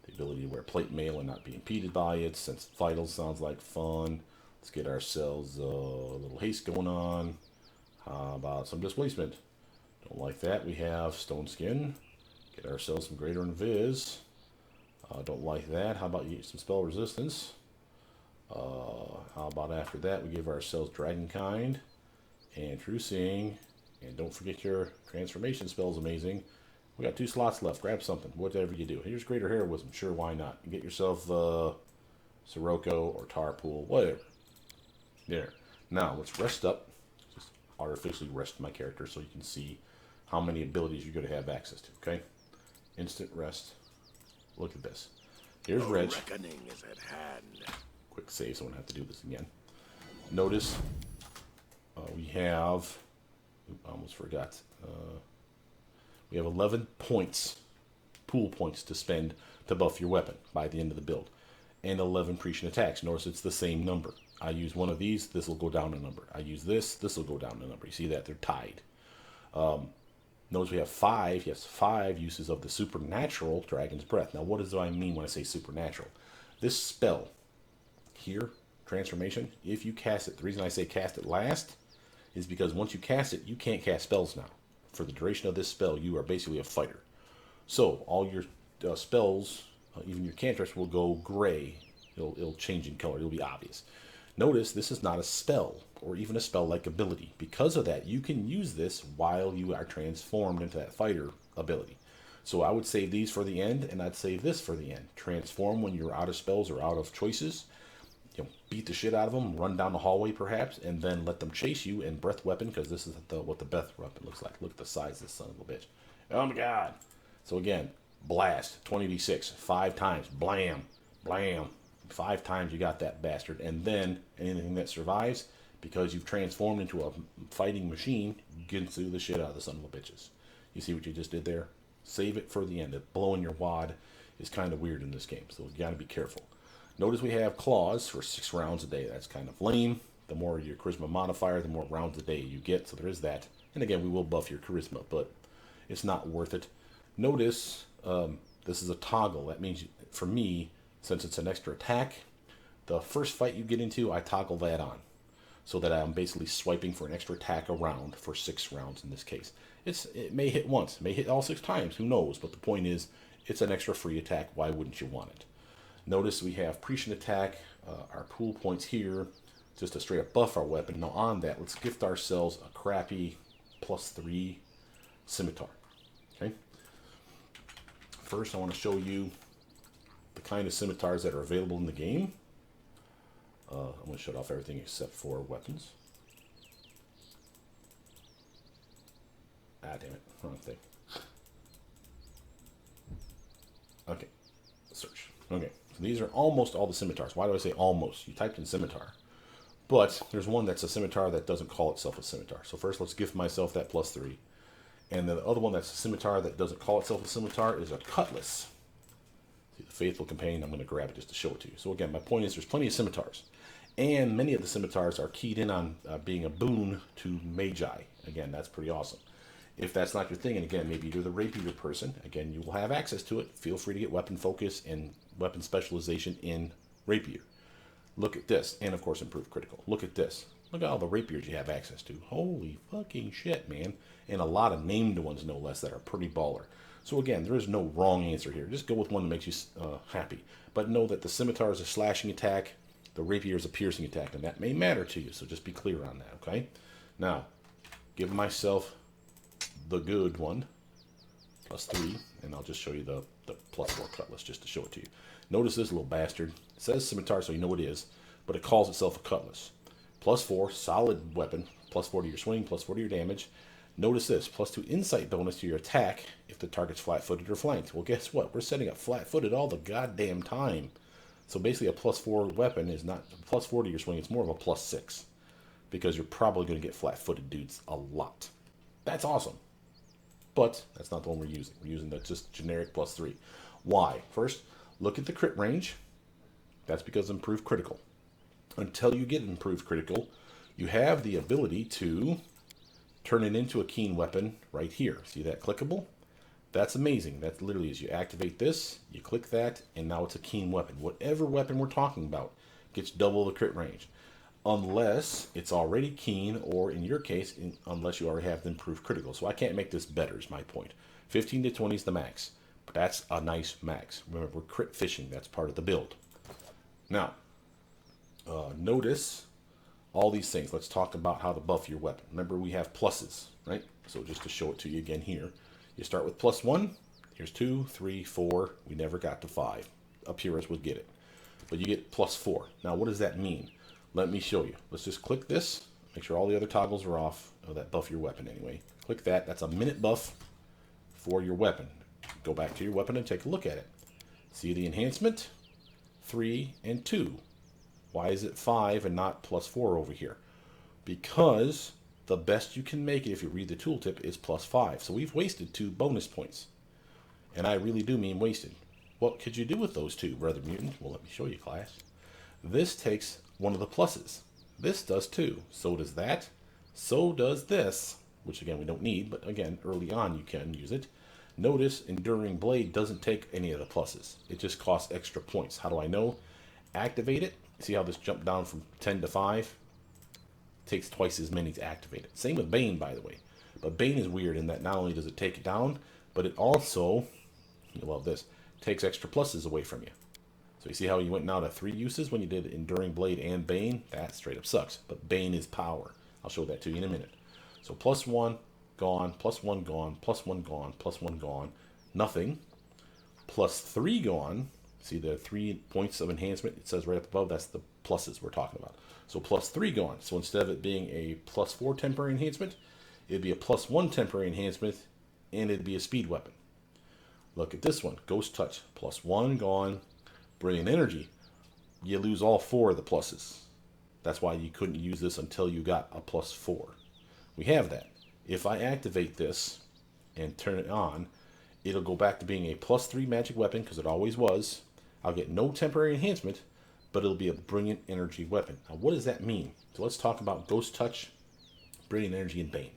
Speaker 1: the ability to wear plate mail and not be impeded by it. Sense of Vitals sounds like fun. Let's get ourselves a little haste going on. How about some displacement? Don't like that. We have Stone Skin. Get ourselves some Greater Invis. Don't like that. How about you get some spell resistance? How about after that we give ourselves Dragonkind and True Seeing, and don't forget your transformation spell's amazing. We got 2 slots left. Grab something, whatever you do. Here's Greater Heroism. Sure, why not? You get yourself Sirocco or Tarpool, whatever. There. Now let's rest up. Just artificially rest my character so you can see how many abilities you're going to have access to. Okay. Instant rest. Look at this. Here's Reg.
Speaker 2: Reckoning is at hand.
Speaker 1: Quick save, so I don't have to do this again. Notice we have, I almost forgot, we have 11 points, pool points to spend to buff your weapon by the end of the build, and 11 prescient attacks. Notice it's the same number. I use one of these, this will go down a number. I use this will go down a number. You see that? They're tied. Notice we have 5 uses of the supernatural Dragon's Breath. Now, what do I mean when I say supernatural? This spell here, transformation, if you cast it, the reason I say cast it last is because once you cast it, you can't cast spells now. For the duration of this spell, you are basically a fighter. So all your spells, even your cantrips, will go gray. It'll change in color. It'll be obvious. Notice this is not a spell or even a spell-like ability. Because of that, you can use this while you are transformed into that fighter ability. So I would save these for the end, and I'd save this for the end. Transform when you're out of spells or out of choices. Beat the shit out of them, run down the hallway perhaps, and then let them chase you in breath weapon, because this is what the breath weapon looks like. Look at the size of this son of a bitch. Oh my god. So again, blast, 20d6, 5 times, blam, blam. 5 times you got that bastard, and then anything that survives, because you've transformed into a fighting machine, gets through the shit out of the son of a bitches. You see what you just did there? Save it for the end. Blowing your wad is kind of weird in this game, so you got to be careful. Notice we have claws for 6 rounds a day. That's kind of lame. The more your charisma modifier, the more rounds a day you get, so there is that. And again, we will buff your charisma, but it's not worth it. Notice this is a toggle. That means, for me, since it's an extra attack, the first fight you get into, I toggle that on, so that I'm basically swiping for an extra attack around for 6 rounds in this case. It may hit once, it may hit all 6 times, who knows, but the point is, it's an extra free attack. Why wouldn't you want it? Notice we have prescient attack, our pool points here, just to straight up buff our weapon. Now on that, let's gift ourselves a crappy +3 scimitar. Okay. First, I want to show you the kind of scimitars that are available in the game. I'm going to shut off everything except for weapons. Ah, damn it. Wrong thing. Okay, search. Okay, so these are almost all the scimitars. Why do I say almost? You typed in scimitar. But there's one that's a scimitar that doesn't call itself a scimitar. So first let's give myself that +3. And the other one that's a scimitar that doesn't call itself a scimitar is a cutlass. See, the Faithful Companion, I'm going to grab it just to show it to you. So again, my point is there's plenty of scimitars. And many of the scimitars are keyed in on being a boon to Magi. Again, that's pretty awesome. If that's not your thing, and again, maybe you're the rapier person, again, you will have access to it. Feel free to get weapon focus and weapon specialization in rapier. Look at this, and of course, improved critical. Look at this. Look at all the rapiers you have access to. Holy fucking shit, man. And a lot of named ones, no less, that are pretty baller. So again, there is no wrong answer here. Just go with one that makes you happy. But know that the scimitar is a slashing attack, the rapier is a piercing attack, and that may matter to you, so just be clear on that, okay? Now, give myself the good one, +3, and I'll just show you the +4 cutlass just to show it to you. Notice this little bastard. It says scimitar, so you know what it is, but it calls itself a cutlass. +4, solid weapon, +4 to your swing, +4 to your damage. Notice this, +2 insight bonus to your attack if the target's flat-footed or flanked. Well, guess what? We're setting up flat-footed all the goddamn time. So basically a +4 weapon is not +4 to your swing, it's more of a +6. Because you're probably going to get flat-footed dudes a lot. That's awesome. But that's not the one we're using. We're using the just generic +3. Why? First, look at the crit range. That's because improved critical. Until you get improved critical, you have the ability to turn it into a keen weapon right here. See that clickable? That's amazing. That literally is you activate this, you click that, and now it's a keen weapon. Whatever weapon we're talking about gets double the crit range. Unless it's already keen, or in your case, unless you already have the improved critical. So I can't make this better is my point. 15 to 20 is the max. But that's a nice max. Remember, we're crit fishing. That's part of the build. Now, notice all these things. Let's talk about how to buff your weapon. Remember, we have pluses, right? So just to show it to you again here. You start with +1. Here's 2, 3, 4. We never got to 5. Up here as would get it. But you get +4. Now, what does that mean? Let me show you. Let's just click this. Make sure all the other toggles are off. Oh, that buff your weapon anyway. Click that. That's a minute buff for your weapon. Go back to your weapon and take a look at it. See the enhancement? 3 and 2. Why is it 5 and not +4 over here? Because the best you can make it, if you read the tooltip, is +5. So we've wasted 2 bonus points. And I really do mean wasted. What could you do with those 2, Brother Mutant? Well, let me show you, class. This takes one of the pluses. This does too. So does that. So does this, which again we don't need, but again, early on you can use it. Notice Enduring Blade doesn't take any of the pluses. It just costs extra points. How do I know? Activate it. See how this jumped down from 10 to 5? Takes twice as many to activate it. Same with Bain, by the way. But Bain is weird in that not only does it take it down, but it also, you love this, takes extra pluses away from you. So you see how you went now to 3 uses when you did Enduring Blade and Bain? That straight up sucks. But Bain is power. I'll show that to you in a minute. So +1, gone, +1, gone, +1, gone, +1, gone. Nothing. +3 gone. See the 3 points of enhancement? It says right up above, that's the pluses we're talking about. So +3 gone. So instead of it being a +4 temporary enhancement, it'd be a +1 temporary enhancement, and it'd be a speed weapon. Look at this one. Ghost Touch. +1 gone. Brilliant Energy. You lose all 4 of the pluses. That's why you couldn't use this until you got a +4. We have that. If I activate this and turn it on, it'll go back to being a +3 magic weapon, because it always was. I'll get no temporary enhancement, but it'll be a Brilliant Energy weapon. Now, what does that mean? So let's talk about Ghost Touch, Brilliant Energy, and Bain.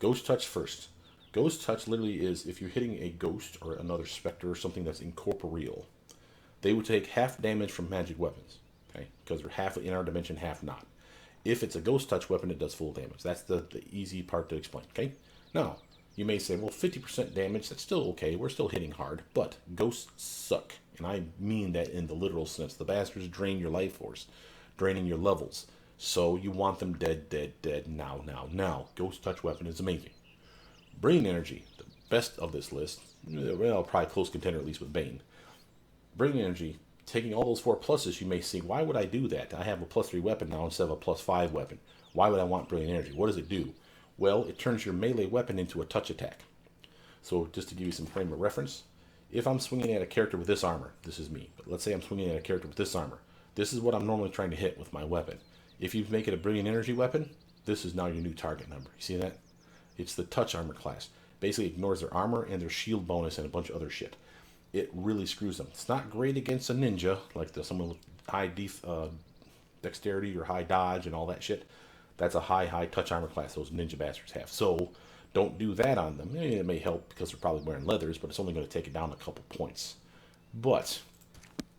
Speaker 1: Ghost Touch first. Ghost Touch literally is if you're hitting a ghost or another specter or something that's incorporeal, they would take half damage from magic weapons, okay? Because they're half in our dimension, half not. If it's a Ghost Touch weapon, it does full damage. That's the easy part to explain, okay? Now, you may say, well, 50% damage, that's still okay. We're still hitting hard, but ghosts suck. And I mean that in the literal sense. The bastards drain your life force, draining your levels. So you want them dead, dead, dead, now, now, now. Ghost Touch weapon is amazing. Brilliant Energy, the best of this list. Well, probably close contender at least with Bain. Brilliant Energy, taking all those 4 pluses, you may see, why would I do that? I have a +3 weapon now instead of a +5 weapon. Why would I want Brilliant Energy? What does it do? Well, it turns your melee weapon into a touch attack. So just to give you some frame of reference, if I'm swinging at a character with this armor, this is me, but let's say I'm swinging at a character with this armor. This is what I'm normally trying to hit with my weapon. If you make it a brilliant energy weapon, this is now your new target number. You see that? It's the touch armor class. Basically ignores their armor and their shield bonus and a bunch of other shit. It really screws them. It's not great against a ninja, like someone with high dexterity or high dodge and all that shit. That's a high touch armor class those ninja bastards have. So don't do that on them. It may help because they're probably wearing leathers, but it's only going to take it down a couple points. But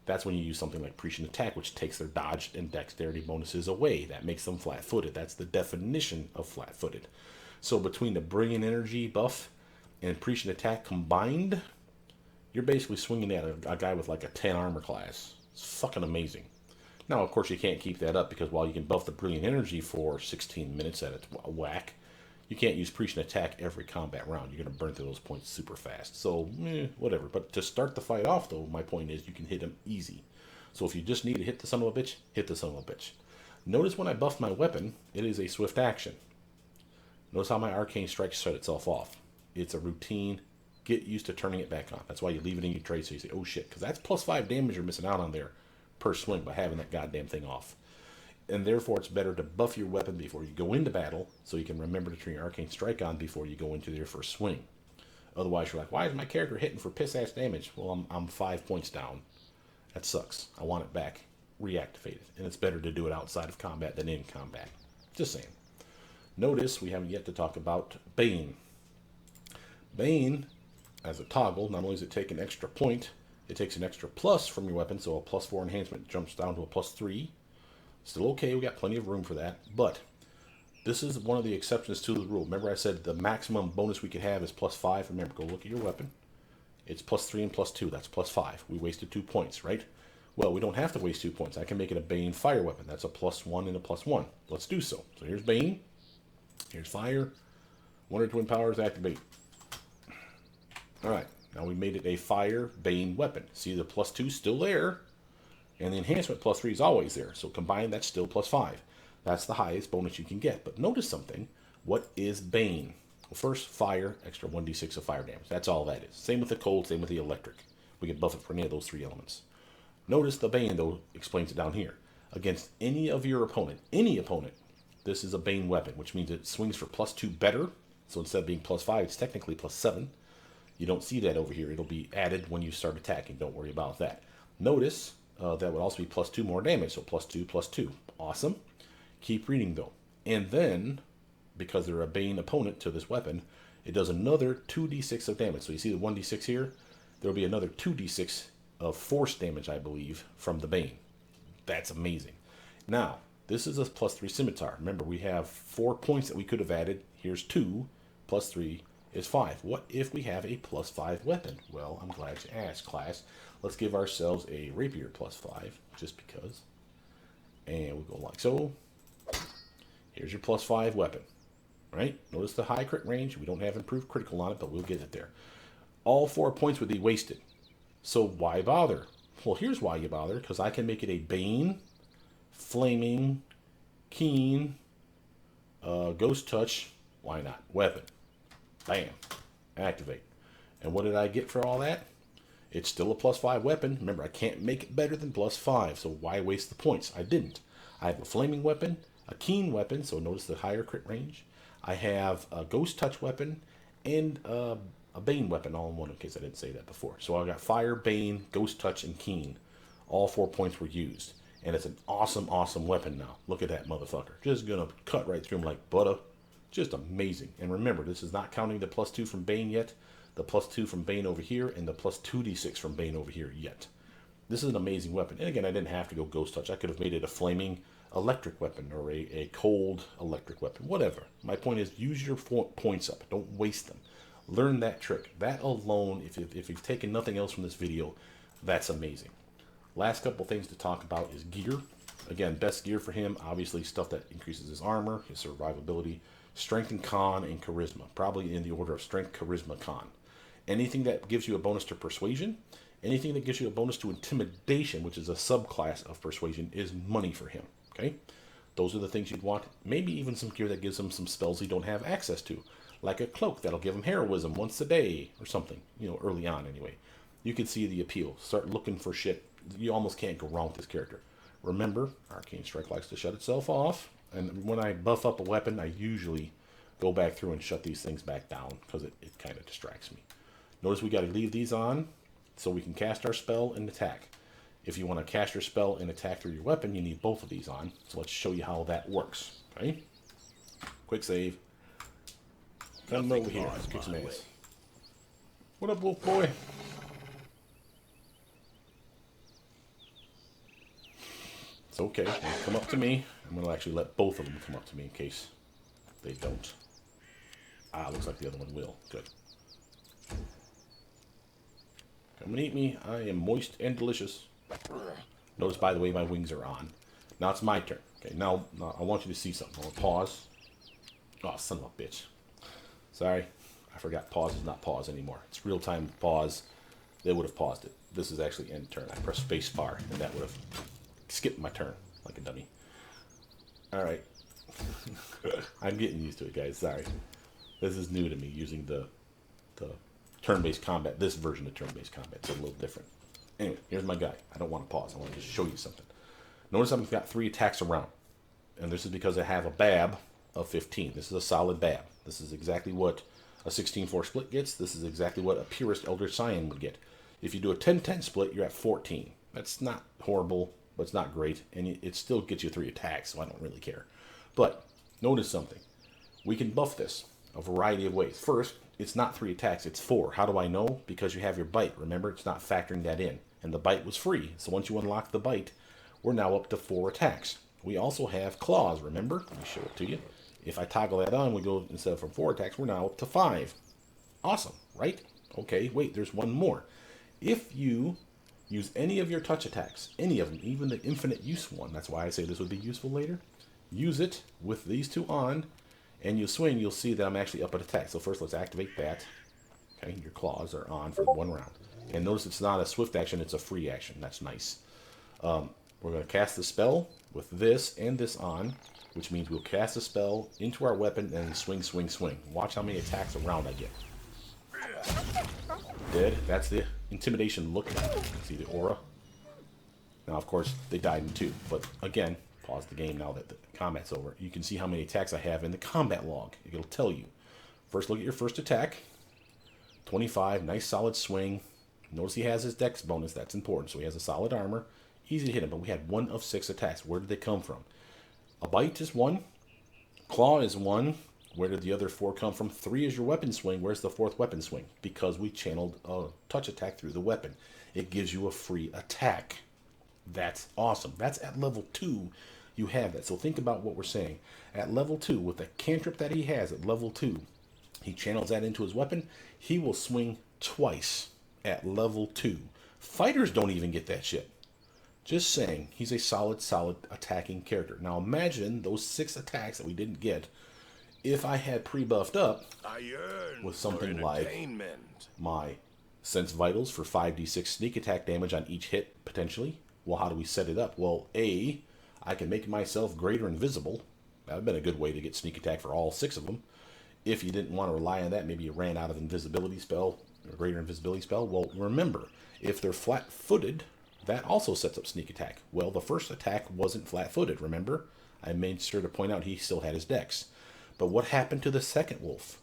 Speaker 1: that's when you use something like prescient attack, which takes their dodge and dexterity bonuses away. That makes them flat-footed. That's the definition of flat-footed. So between the brilliant energy buff and prescient attack combined, you're basically swinging at a guy with like a 10 armor class. It's fucking amazing. Now, of course, you can't keep that up because while you can buff the brilliant energy for 16 minutes at a whack, you can't use prescient attack every combat round. You're going to burn through those points super fast. So, whatever. But to start the fight off, though, my point is you can hit him easy. So if you just need to hit the son of a bitch, hit the son of a bitch. Notice when I buff my weapon, it is a swift action. Notice how my arcane strike shut itself off. It's a routine. Get used to turning it back on. That's why you leave it in your trade so you say, oh shit, because that's +5 damage you're missing out on there per swing by having that goddamn thing off. And therefore it's better to buff your weapon before you go into battle so you can remember to turn your arcane strike on before you go into your first swing. Otherwise you're like, why is my character hitting for piss-ass damage? Well, I'm 5 points down. That sucks. I want it back. Reactivate it. And it's better to do it outside of combat than in combat. Just saying. Notice we haven't yet to talk about Bain. Bain, as a toggle, not only does it take an extra point, it takes an extra plus from your weapon, so a +4 enhancement jumps down to a +3. Still okay, we got plenty of room for that, but this is one of the exceptions to the rule. Remember I said the maximum bonus we could have is +5. Remember, go look at your weapon. It's +3 and +2, that's +5. We wasted 2 points, right? Well, we don't have to waste 2 points. I can make it a Bain fire weapon. That's a +1 and a +1. Let's do so. So here's Bain. Here's fire. Wonder Twin Powers activate. Alright, now we made it a fire Bain weapon. See the +2 still there, and the enhancement +3 is always there. So combined, that's still +5. That's the highest bonus you can get. But notice something. What is Bain? Well, first, fire, extra 1d6 of fire damage. That's all that is. Same with the cold, same with the electric. We can buff it for any of those 3 elements. Notice the Bain, though, explains it down here. Against any of your opponent, this is a Bain weapon, which means it swings for +2 better. So instead of being +5, it's technically +7. You don't see that over here. It'll be added when you start attacking. Don't worry about that. Notice that would also be +2 more damage. So +2, +2. Awesome. Keep reading, though. And then, because they're a Bain opponent to this weapon, it does another 2d6 of damage. So you see the 1d6 here? There'll be another 2d6 of force damage, I believe, from the Bain. That's amazing. Now, this is a +3 scimitar. Remember, we have 4 points that we could have added. Here's 2, +3 is 5. What if we have a +5 weapon? Well, I'm glad you asked, class. Let's give ourselves a rapier +5, just because. And we'll go like so. Here's your +5 weapon, right? Notice the high crit range. We don't have improved critical on it, but we'll get it there. All 4 points would be wasted. So why bother? Well, here's why you bother, because I can make it a Bain, flaming, keen, ghost touch, why not, weapon. Bam. Activate. And what did I get for all that? It's still a +5 weapon. Remember, I can't make it better than +5, so why waste the points? I didn't. I have a flaming weapon, a keen weapon, so notice the higher crit range. I have a ghost touch weapon, and a Bain weapon all in one, in case I didn't say that before. So I got fire, Bain, ghost touch, and keen. All 4 points were used. And it's an awesome, awesome weapon now. Look at that motherfucker. Just gonna cut right through him like butter. Just amazing. And remember, this is not counting the +2 from Bain yet, the +2 from Bain over here, and the +2d6 from Bain over here yet. This is an amazing weapon. And again, I didn't have to go ghost touch. I could have made it a flaming electric weapon or a cold electric weapon, whatever. My point is, use your points up. Don't waste them. Learn that trick. That alone, if you've taken nothing else from this video, that's amazing. Last couple things to talk about is gear. Again, best gear for him, obviously stuff that increases his armor, his survivability, strength and con, and charisma. Probably in the order of strength, charisma, con. Anything that gives you a bonus to persuasion, anything that gives you a bonus to intimidation, which is a subclass of persuasion, is money for him. Okay? Those are the things you'd want. Maybe even some gear that gives him some spells he don't have access to. Like a cloak that'll give him heroism once a day or something, early on anyway. you can see the appeal. Start looking for shit. You almost can't go wrong with this character. Remember, Arcane Strike likes to shut itself off. And when I buff up a weapon, I usually go back through and shut these things back down because it kind of distracts me. Notice we got to leave these on so we can cast our spell and attack. If you want to cast your spell and attack through your weapon, you need both of these on. So let's show you how that works. Okay? Quick save. Come over here. Let's kick some ass. What up, wolf boy? It's okay. Come up to me. I'm going to actually let both of them come up to me in case they don't. Ah, looks like the other one will. Good. Come and eat me. I am moist and delicious. Notice, by the way, my wings are on. Now it's my turn. Okay, now I want you to see something. I'll pause. Oh, son of a bitch. Sorry. I forgot pause is not pause anymore. It's real-time pause. They would have paused it. This is actually end turn. I press space bar, and that would have skipped my turn like a dummy. All right. I'm getting used to it, guys. Sorry. This is new to me, using the turn-based combat. This version of turn-based combat. It's a little different. Anyway, here's my guy. I don't want to pause. I want to just show you something. Notice I've got 3 attacks around. And this is because I have a BAB of 15. This is a solid BAB. This is exactly what a 16-4 split gets. This is exactly what a purist Eldritch Scion would get. If you do a 10-10 split, you're at 14. That's not horrible, but it's not great. And it still gets you 3 attacks, so I don't really care. But notice something. We can buff this a variety of ways. First, it's not 3 attacks, it's 4. How do I know? Because you have your bite. Remember, it's not factoring that in. And the bite was free. So once you unlock the bite, we're now up to 4 attacks. We also have claws, remember? Let me show it to you. If I toggle that on, we go, instead of from 4 attacks, we're now up to 5. Awesome, right? Okay, wait, there's one more. If you use any of your touch attacks, any of them, even the infinite use one, that's why I say this would be useful later, use it with these 2 on, and you swing, you'll see that I'm actually up at attack. So first, let's activate that. Okay, your claws are on for 1 round. And notice it's not a swift action, it's a free action. That's nice. We're going to cast the spell with this and this on, which means we'll cast the spell into our weapon and swing, swing, swing. Watch how many attacks around I get. Dead. That's the intimidation look. See the aura? Now, of course, they died in 2. But again, pause the game now that the combat's over. You can see how many attacks I have in the combat log. It'll tell you. First, look at your first attack. 25. Nice solid swing. Notice he has his dex bonus. That's important. So he has a solid armor. Easy to hit him. But we had 1 of 6 attacks. Where did they come from? A bite is 1. Claw is 1. Where did the other 4 come from? 3 is your weapon swing. Where's the 4th weapon swing? Because we channeled a touch attack through the weapon. It gives you a free attack. That's awesome. That's at level 2. You have that. So think about what we're saying. At level 2, with the cantrip that he has at level 2, he channels that into his weapon. He will swing twice at level 2. Fighters don't even get that shit. Just saying, he's a solid attacking character. Now imagine those 6 attacks that we didn't get if I had pre-buffed up with something like my Sense Vitals for 5d6 sneak attack damage on each hit, potentially. Well, how do we set it up? Well, A, I can make myself greater invisible. That would have been a good way to get sneak attack for all 6 of them. If you didn't want to rely on that, maybe you ran out of invisibility spell, or greater invisibility spell. Well, remember, if they're flat-footed, that also sets up sneak attack. Well, the first attack wasn't flat-footed, remember? I made sure to point out he still had his dex. But what happened to the second wolf?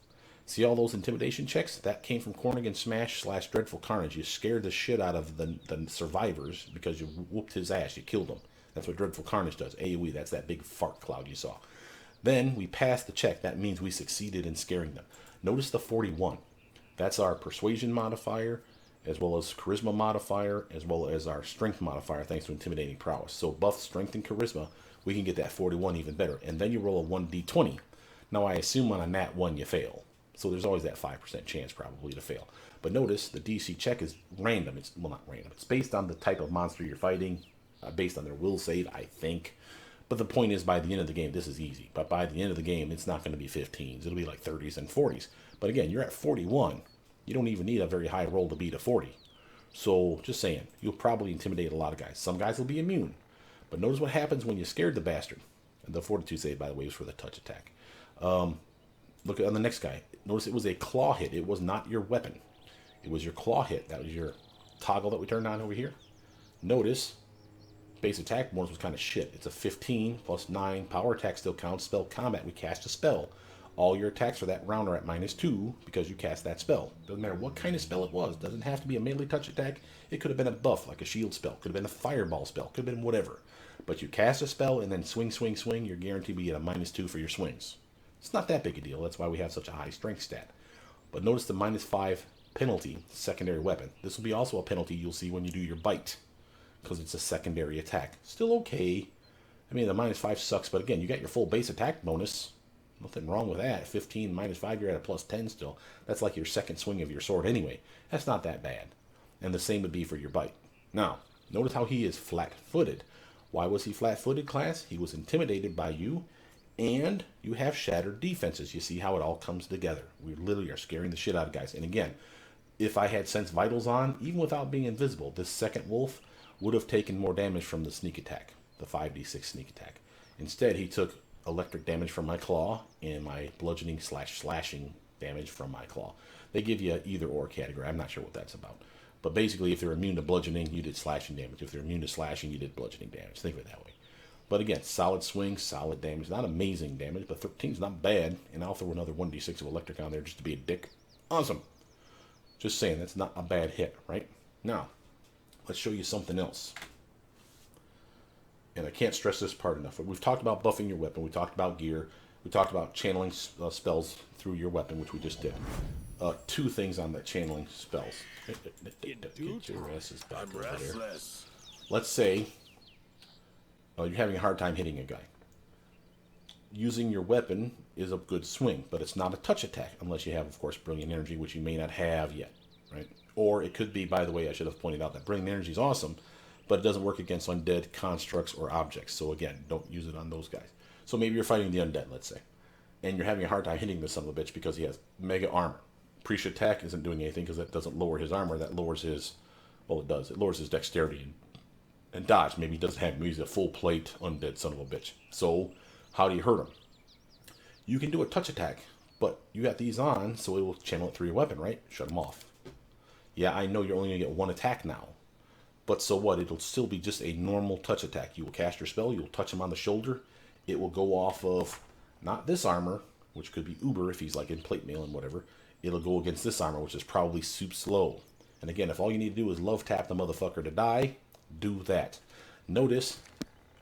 Speaker 1: See all those intimidation checks? That came from Cornigan Smash / Dreadful Carnage. You scared the shit out of the survivors because you whooped his ass. You killed him. That's what Dreadful Carnage does. AoE, that's that big fart cloud you saw. Then we passed the check. That means we succeeded in scaring them. Notice the 41. That's our persuasion modifier, as well as charisma modifier, as well as our strength modifier, thanks to intimidating prowess. So buff strength and charisma, we can get that 41 even better. And then you roll a 1d20. Now I assume on a nat 1 you fail. So there's always that 5% chance probably to fail. But notice the DC check is random. It's, well, not random. It's based on the type of monster you're fighting, based on their will save, I think. But the point is, by the end of the game, this is easy. But by the end of the game, it's not going to be 15s. It'll be like 30s and 40s. But again, you're at 41. You don't even need a very high roll to beat a 40. So, just saying, you'll probably intimidate a lot of guys. Some guys will be immune. But notice what happens when you scared the bastard. And the fortitude save, by the way, was for the touch attack. Look at the next guy. Notice it was a claw hit. It was not your weapon. It was your claw hit. That was your toggle that we turned on over here, notice base attack bonus was kind of shit. It's a 15 plus 9. Power attack still counts. Spell combat, we cast a spell. All your attacks for that round are at -2 because you cast that spell. Doesn't matter what kind of spell it was. Doesn't have to be a melee touch attack. It could have been a buff, like a shield spell. Could have been a fireball spell. Could have been whatever. But you cast a spell and then swing, swing, swing. You're guaranteed to be at a -2 for your swings. It's not that big a deal. That's why we have such a high strength stat. But notice the -5 penalty, secondary weapon. This will be also a penalty you'll see when you do your bite, because it's a secondary attack. Still okay. I mean, the -5 sucks, but again, you got your full base attack bonus. Nothing wrong with that. 15 -5, you're at a +10 still. That's like your second swing of your sword anyway. That's not that bad. And the same would be for your bite. Now, notice how he is flat-footed. Why was he flat-footed, class? He was intimidated by you, and you have Shattered Defenses. You see how it all comes together. We literally are scaring the shit out of guys. And again, if I had Sense Vitals on, even without being invisible, this second wolf would have taken more damage from the sneak attack, the 5d6 sneak attack. Instead, he took electric damage from my claw and my bludgeoning / slashing damage from my claw. They give you either or category. I'm not sure what that's about. But basically, if they're immune to bludgeoning, you did slashing damage. If they're immune to slashing, you did bludgeoning damage. Think of it that way. But again, solid swing, solid damage. Not amazing damage, but 13's not bad. And I'll throw another 1d6 of electric on there just to be a dick. Awesome. Just saying, that's not a bad hit, right? Now, let's show you something else. And I can't stress this part enough. We've talked about buffing your weapon. We talked about gear. We talked about channeling spells through your weapon, which we just did. 2 things on the channeling spells. Get your asses back over there. Let's say you're having a hard time hitting a guy. Using your weapon is a good swing, but it's not a touch attack unless you have, of course, Brilliant Energy, which you may not have yet, right? Or it could be, by the way, I should have pointed out that Brilliant Energy is awesome, but it doesn't work against undead constructs or objects. So again, don't use it on those guys. So maybe you're fighting the undead, let's say, and you're having a hard time hitting this son of a bitch because he has mega armor. Preach attack isn't doing anything because that doesn't lower his armor. That lowers his, well, it does. It lowers his dexterity and dodge. Maybe he doesn't have, maybe he's a full plate undead son of a bitch. So how do you hurt him? You can do a touch attack, but you got these on, so it will channel it through your weapon, right? Shut them off. Yeah, I know you're only going to get 1 attack now. But so what? It'll still be just a normal touch attack. You will cast your spell. You will touch him on the shoulder. It will go off of not this armor, which could be Uber if he's like in plate mail and whatever. It'll go against this armor, which is probably soup slow. And again, if all you need to do is love tap the motherfucker to die, do that. Notice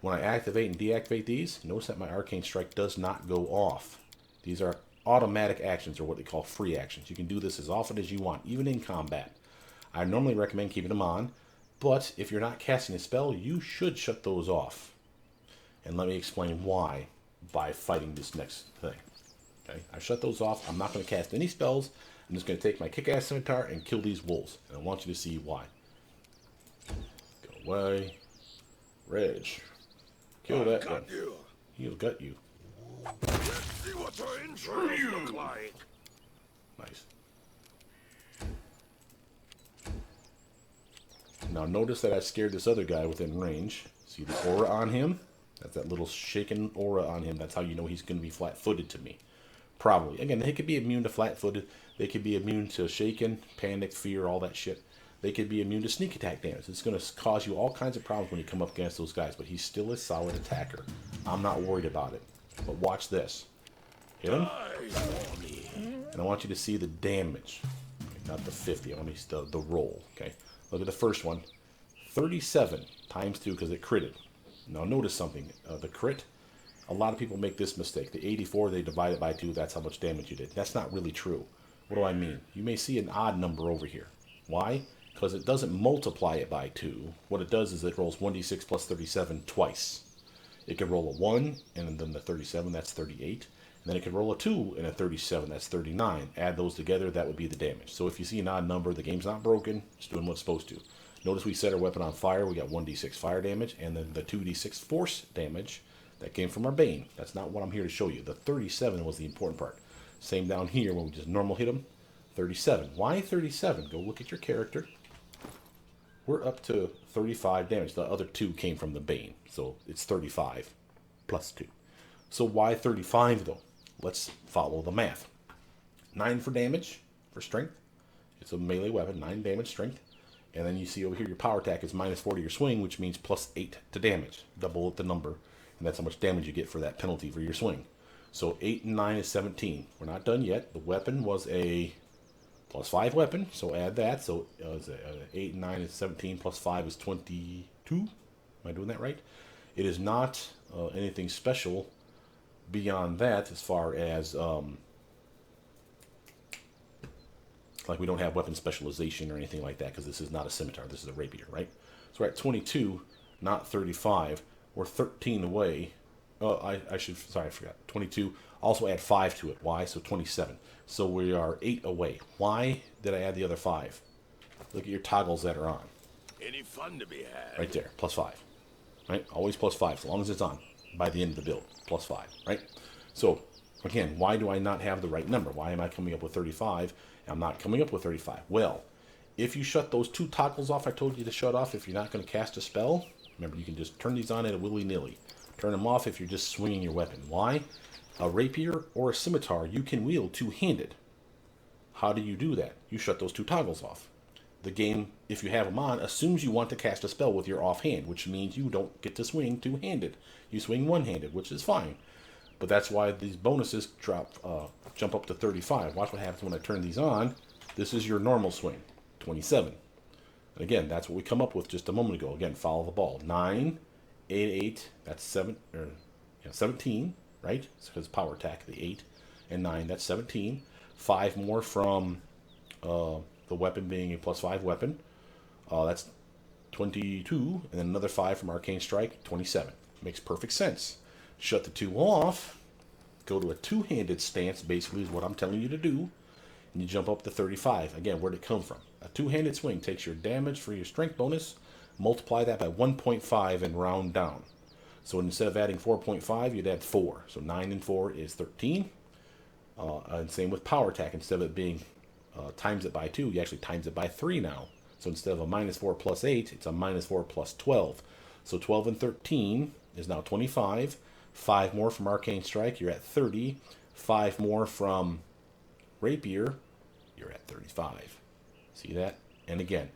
Speaker 1: when I activate and deactivate these, notice that my Arcane Strike does not go off. These are automatic actions, or what they call free actions. You can do this as often as you want, even in combat. I normally recommend keeping them on, but if you're not casting a spell, you should shut those off. And let me explain why by fighting this next thing. Okay, I shut those off. I'm not going to cast any spells. I'm just going to take my kick-ass scimitar and kill these wolves. And I want you to see why. Go away. Reg. Kill that one. He'll gut you.
Speaker 2: Let's see what your injuries look like.
Speaker 1: Nice. Now notice that I scared this other guy within range. See the aura on him? That's that little shaken aura on him. That's how you know he's going to be flat-footed to me. Probably. Again, they could be immune to flat-footed. They could be immune to shaken, panic, fear, all that shit. They could be immune to sneak attack damage. It's going to cause you all kinds of problems when you come up against those guys. But he's still a solid attacker. I'm not worried about it. But watch this. Hit him. And I want you to see the damage. Okay, not the 50. I want to see the roll. Okay. Look at the first one. 37 times 2 because it critted. Now notice something. The crit, a lot of people make this mistake. The 84, they divide it by 2. That's how much damage you did. That's not really true. What do I mean? You may see an odd number over here. Why? Because it doesn't multiply it by 2. What it does is it rolls 1d6 plus 37 twice. It can roll a 1, and then the 37, that's 38. And then it can roll a 2 and a 37, that's 39. Add those together, that would be the damage. So if you see an odd number, the game's not broken. It's doing what it's supposed to. Notice we set our weapon on fire. We got 1d6 fire damage, and then the 2d6 force damage that came from our Bain. That's not what I'm here to show you. The 37 was the important part. Same down here when we just normal hit them. 37. Why 37? Go look at your character. We're up to 35 damage. The other 2 came from the Bain. So it's 35 plus 2. So why 35 though? Let's follow the math. 9 for damage, for strength. It's a melee weapon, 9 damage strength. And then you see over here your power attack is -4 to your swing, which means +8 to damage. Double the number, and that's how much damage you get for that penalty for your swing. So 8 and 9 is 17. We're not done yet. The weapon was a +5 weapon, so add that. So 8 and 9 is 17, +5 is 22. Am I doing that right? It is not anything special beyond that as far as... like we don't have weapon specialization or anything like that because this is not a scimitar. This is a rapier, right? So we're at 22, not 35. We're 13 away. Oh, I forgot. 22. Also add 5 to it. Why? So 27. So we are 8 away. Why did I add the other 5? Look at your toggles that are on.
Speaker 2: Any fun to be had?
Speaker 1: Right there, +5. Right? Always +5, as long as it's on by the end of the build. +5, right? So, again, why do I not have the right number? Why am I coming up with 35? I'm not coming up with 35. Well, if you shut those 2 toggles off I told you to shut off if you're not going to cast a spell, remember you can just turn these on at a willy-nilly. Turn them off if you're just swinging your weapon. Why? A rapier or a scimitar you can wield two-handed. How do you do that? You shut those 2 toggles off. The game, if you have them on, assumes you want to cast a spell with your offhand, which means you don't get to swing two-handed. You swing one-handed, which is fine. But that's why these bonuses jump up to 35. Watch what happens when I turn these on. This is your normal swing, 27. And again, that's what we come up with just a moment ago. Again, follow the ball. 9, 8, 8. That's 17, right? Because power attack, the 8 and 9. That's 17. 5 more from the weapon being a +5 weapon. That's 22. And then another 5 from arcane strike, 27. Makes perfect sense. Shut the 2 off, go to a two-handed stance, basically is what I'm telling you to do, and you jump up to 35. Again, where'd it come from? A two-handed swing takes your damage for your strength bonus, multiply that by 1.5 and round down. So instead of adding 4.5, you'd add 4. So 9 and 4 is 13. And same with power attack. Instead of it being times it by 2, you actually times it by 3 now. So instead of a -4 + 8, it's a -4 + 12. So 12 and 13 is now 25. 5 more from arcane strike, you're at 30. 5 more from rapier, you're at 35. See that? And again,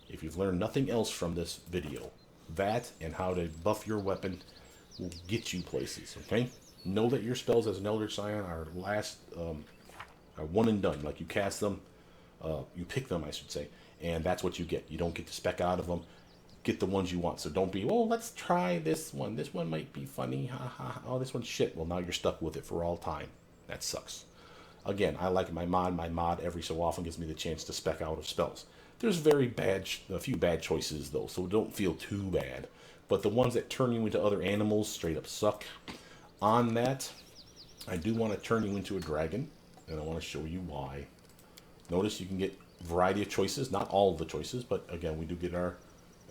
Speaker 1: if you've learned nothing else from this video, that and how to buff your weapon will get you places, okay? Know that your spells as an Eldritch Scion are one and done. Like you cast them, you pick them, I should say, and that's what you get. You don't get to spec out of them. Get the ones you want. So don't be, well, let's try this one. This one might be funny. Ha ha. Oh, this one's shit. Well, now you're stuck with it for all time. That sucks. Again, I like my mod. My mod every so often gives me the chance to spec out of spells. There's a few bad choices though, so don't feel too bad. But the ones that turn you into other animals straight up suck. On that, I do want to turn you into a dragon, and I want to show you why. Notice you can get a variety of choices. Not all of the choices, but again, we do get our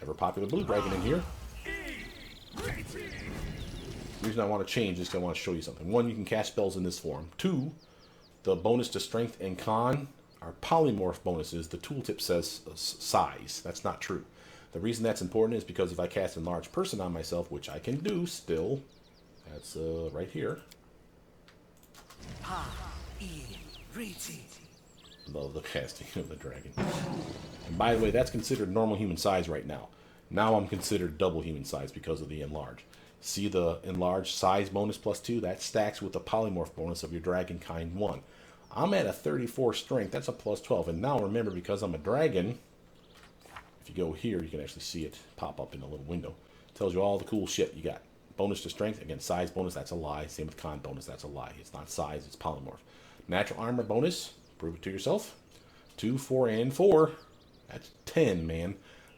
Speaker 1: ever popular blue dragon in here. The reason I want to change is because I want to show you something. 1, you can cast spells in this form. 2, the bonus to strength and con are polymorph bonuses. The tooltip says size. That's not true. The reason that's important is because if I cast enlarged person on myself, which I can do still, that's right here. Love the casting of the dragon. And by the way, that's considered normal human size right now. Now I'm considered double human size because of the enlarge. See the enlarged size bonus +2? That stacks with the polymorph bonus of your dragon kind 1. I'm at a 34 strength. That's a +12. And now remember, because I'm a dragon, if you go here, you can actually see it pop up in a little window. It tells you all the cool shit you got. Bonus to strength, again, size bonus, that's a lie. Same with con bonus, that's a lie. It's not size, it's polymorph. Natural armor bonus, prove it to yourself. 2, 4, and 4. That's 10, man.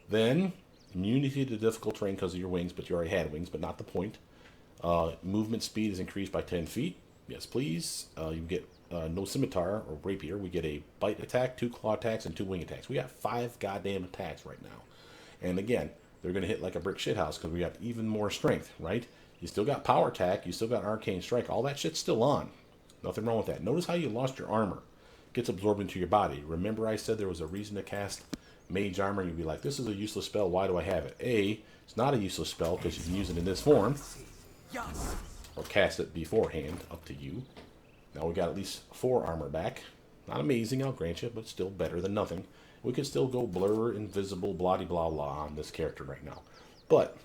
Speaker 1: Then, immunity to difficult terrain because of your wings, but you already had wings, but not the point. Movement speed is increased by 10 feet. Yes, please. You get no scimitar or rapier. We get a bite attack, 2 claw attacks, and 2 wing attacks. We got 5 goddamn attacks right now. And again, they're going to hit like a brick shithouse because we got even more strength, right? You still got power attack. You still got arcane strike. All that shit's still on. Nothing wrong with that. Notice how you lost your armor. It gets absorbed into your body. Remember I said there was a reason to cast mage armor? You'd be like, this is a useless spell. Why do I have it? A, it's not a useless spell because you can use it in this form. Or cast it beforehand. Up to you. Now we got at least 4 armor back. Not amazing, I'll grant you, but still better than nothing. we could still go blur, invisible, blah blah blah on this character right now. But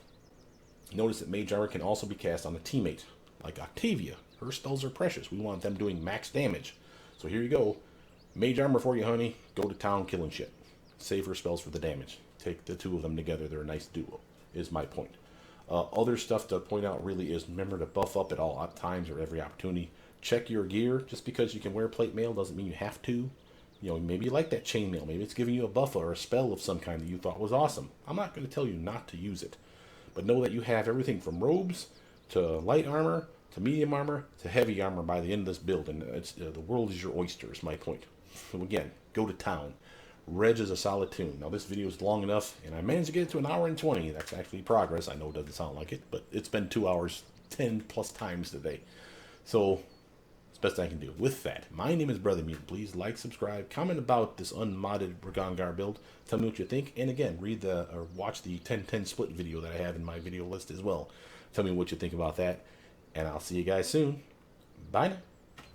Speaker 1: notice that Mage Armor can also be cast on a teammate, like Octavia. Her spells are precious. We want them doing max damage. So here you go. Mage Armor for you, honey. Go to town killing shit. Save her spells for the damage. Take the two of them together. They're a nice duo, is my point. Other stuff to point out really is remember to buff up at all times or every opportunity. Check your gear. Just because you can wear plate mail doesn't mean you have to. You know, maybe you like that chainmail. Maybe it's giving you a buff or a spell of some kind that you thought was awesome. I'm not going to tell you not to use it. But know that you have everything from robes to light armor to medium armor to heavy armor by the end of this build. And it's, the world is your oyster, is my point. So again, go to town. Reg is a solid tune. Now this video is long enough, and I managed to get it to 1 hour and 20. That's actually progress. I know it doesn't sound like it, but it's been 2 hours 10 plus times today. So it's best I can do. With that, my name is Brother Mutant. Please like, subscribe, comment about this unmodded Regongar build. Tell me what you think, and again, read or watch the 10-10 split video that I have in my video list as well. Tell me what you think about that, and I'll see you guys soon. Bye now.